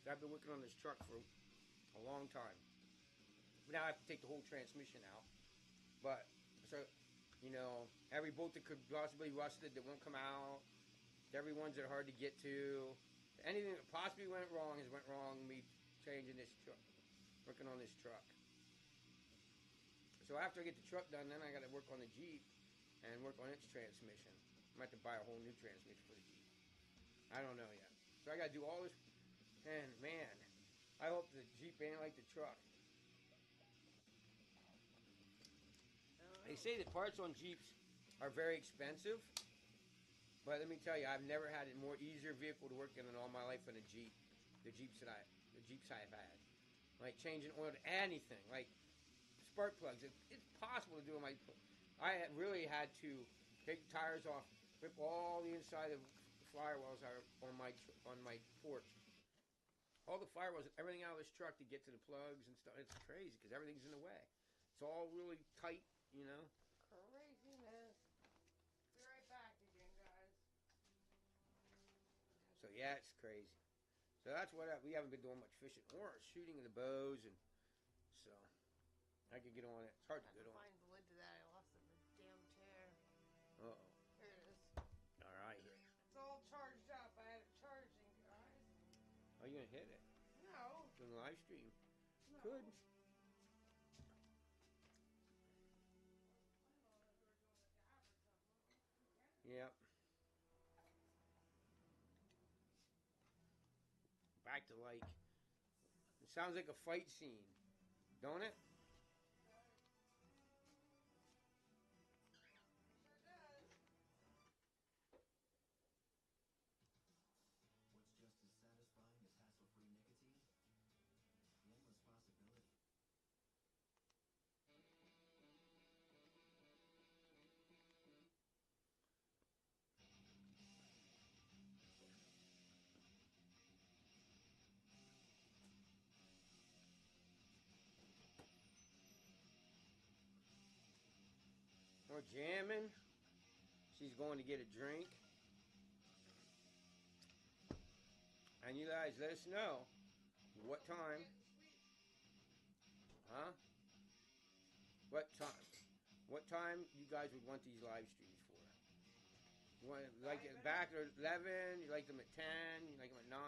I've been working on this truck for a long time. Now I have to take the whole transmission out. But, so, you know, every bolt that could possibly rusted that won't come out, every ones that are hard to get to, anything that possibly went wrong has went wrong me changing this truck, working on this truck. So after I get the truck done, then I got to work on the Jeep and work on its transmission. I might have to buy a whole new transmission for the Jeep. I don't know yet. So I got to do all this, and man, I hope the Jeep ain't like the truck. They say that parts on Jeeps are very expensive, but let me tell you, I've never had a more easier vehicle to work in all my life than a Jeep. The Jeeps I've had, like changing oil to anything, like spark plugs. It's possible to do on my. I really had to take the tires off, rip all the inside of firewalls out on my porch. All the firewalls, everything out of this truck to get to the plugs and stuff. It's crazy because everything's in the way. It's all really tight. You know? Craziness. Be right back again, guys. So yeah, it's crazy. So that's what we haven't been doing much fishing or shooting the bows, and so I can get on it. It's hard to get on. Find the lid to that. I lost it in the damn chair. Uh oh. Here it is. All right. It's all charged up. I had it charging, guys. Are you gonna hit it? No. Doing a live stream. No. Could. Yep. Back to like, it sounds like a fight scene, don't it? What's just as satisfying as hassle-free nicotine? The endless possibility. We're jamming. She's going to get a drink. And you guys let us know what time. Huh? What time? What time you guys would want these live streams for? You want like it back at 11? You like them at 10? You like them at 9?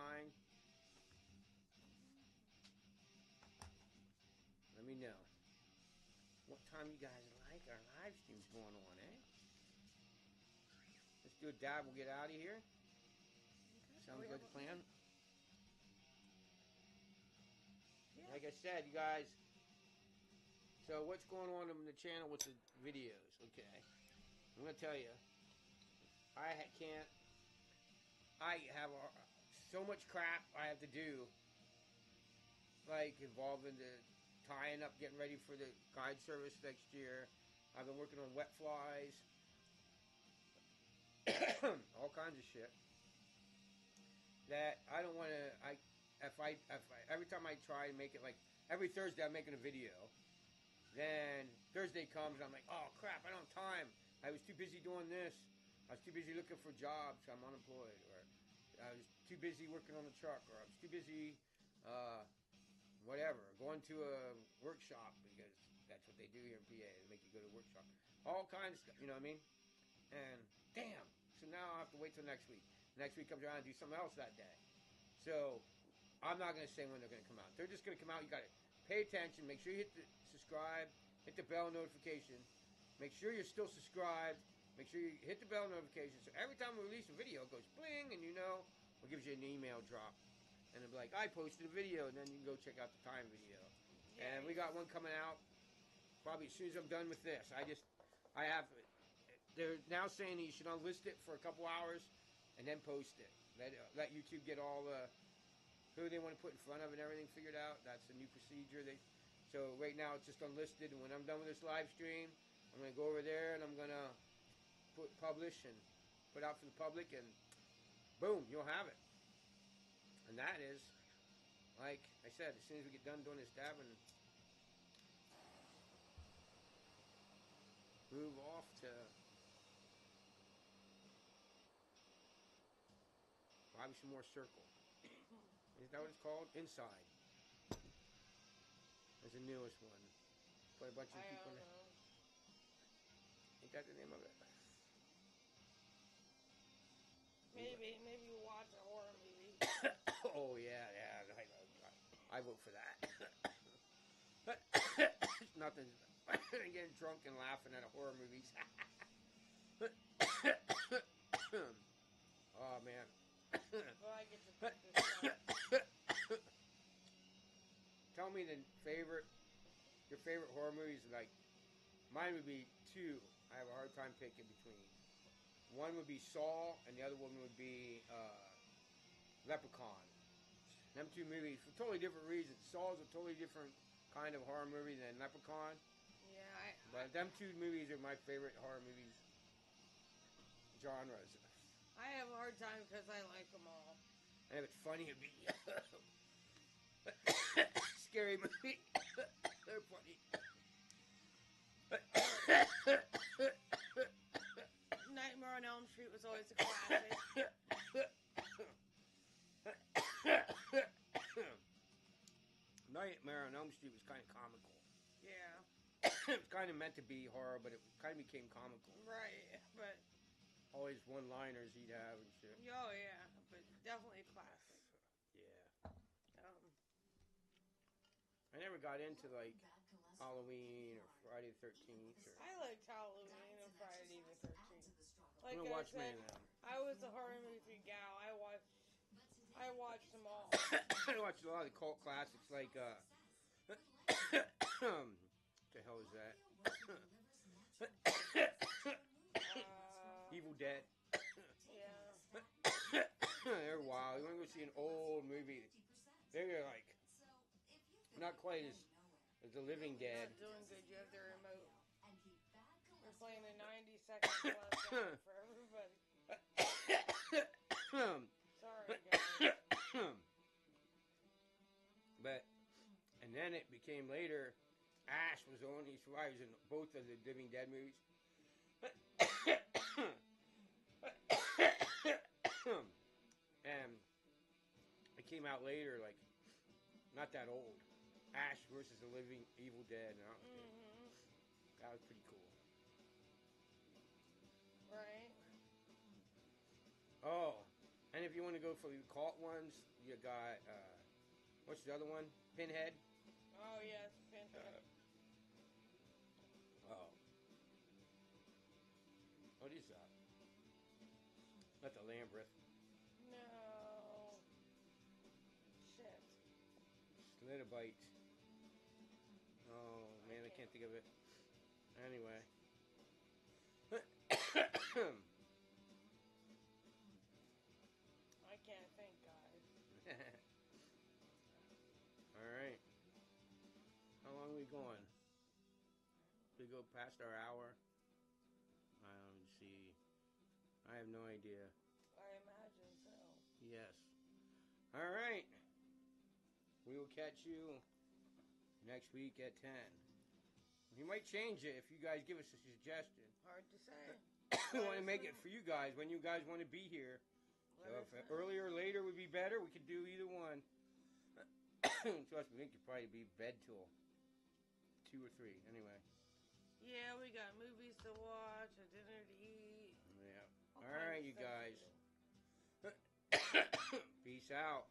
Let me know. What time you guys like our live streams going on, eh? Let's do a dab. We'll get out of here. Sounds like a plan. Yeah. Like I said, you guys. So what's going on the channel with the videos? Okay, I'm gonna tell you. I have so much crap I have to do, like involving the tying up, getting ready for the guide service next year. I've been working on wet flies, all kinds of shit that I don't want to. Every time I try to make it, like every Thursday I'm making a video. Then Thursday comes and I'm like, oh crap, I don't have time. I was too busy doing this. I was too busy looking for jobs. I'm unemployed, or I was too busy working on the truck, or I was too busy, whatever, going to a workshop, because that's what they do here in PA. They make you go to a workshop. All kinds of stuff, you know what I mean? And damn, so now I have to wait till next week. Next week comes around and do something else that day. So I'm not going to say when they're going to come out. They're just going to come out. You got to pay attention. Make sure you hit the subscribe, hit the bell notification. Make sure you're still subscribed. Make sure you hit the bell notification. So every time we release a video, it goes bling, and you know, it gives you an email drop. And it'll be like, I posted a video, and then you can go check out the time video. Yeah, And we got one coming out probably as soon as I'm done with this. They're now saying that you should unlist it for a couple hours and then post it. Let YouTube get all who they want to put in front of and everything figured out. That's a new procedure. So right now it's just unlisted, and when I'm done with this live stream, I'm going to go over there and I'm going to publish and put out for the public, and boom, you'll have it. And that is, like I said, as soon as we get done doing this dabbing, move off to probably some more circle. Is that what it's called? Inside. There's the newest one. Put a bunch of I people don't in it. know. Ain't that the name of it? Maybe watch a horror movie. Oh yeah. I vote for that. Nothing. Getting drunk and laughing at a horror movies. Oh man. Well, I get to pick this up. Tell me your favorite horror movies. Like, mine would be two. I have a hard time picking between. One would be Saw, and the other one would be Leprechaun. Them two movies for totally different reasons. Saw is a totally different kind of horror movie than Leprechaun. Yeah, But them two movies are my favorite horror movies genres. I have a hard time because I like them all. And if it's funny, it'd be scary movie. They're funny. Nightmare on Elm Street was always a classic. Nightmare on Elm Street was kind of comical. Yeah. It was kind of meant to be horror, but it kind of became comical. Right, but Always one-liners he'd have and shit. oh yeah, but definitely a classic. Yeah. Um, I never got into like Halloween or Friday the 13th. Or I liked Halloween and Friday the 13th. I Like don't I watch said, many of them. I was a horror movie gal. I watched them all. I watched a lot of the cult classics like what the hell is that? Evil Dead. Yeah. They're wild. You want to go see an old movie? They're like not quite as The Living Dead. Not doing good. You have the remote. We're playing a 90-second plus for everybody. Sorry, guys. But and then it became later. Ash was the only survivors in both of the Living Dead movies. And it came out later, like not that old. Ash versus the Living Evil Dead. And that was pretty cool. Right. Oh, and if you want to go for the cult ones, you got what's the other one? Pinhead. Oh yes, Pinhead. Oh. What is that? That's a Lambeth. No. Shit. Slitterbite. Oh man, I can't think of it. Anyway. I can't think, guys. Alright. How long are we going? We go past our hour? See. I have no idea. I imagine so. Yes. Alright. We will catch you next week at 10. We might change it if you guys give us a suggestion. Hard to say. We want to make it for you guys when you guys want to be here. So if earlier or later would be better. Trust me, we could probably be bed till 2 or 3. Anyway. Yeah, we got movies to watch, a dinner to eat. Yeah. All All kinds right, of you stuff to guys. do. Peace out.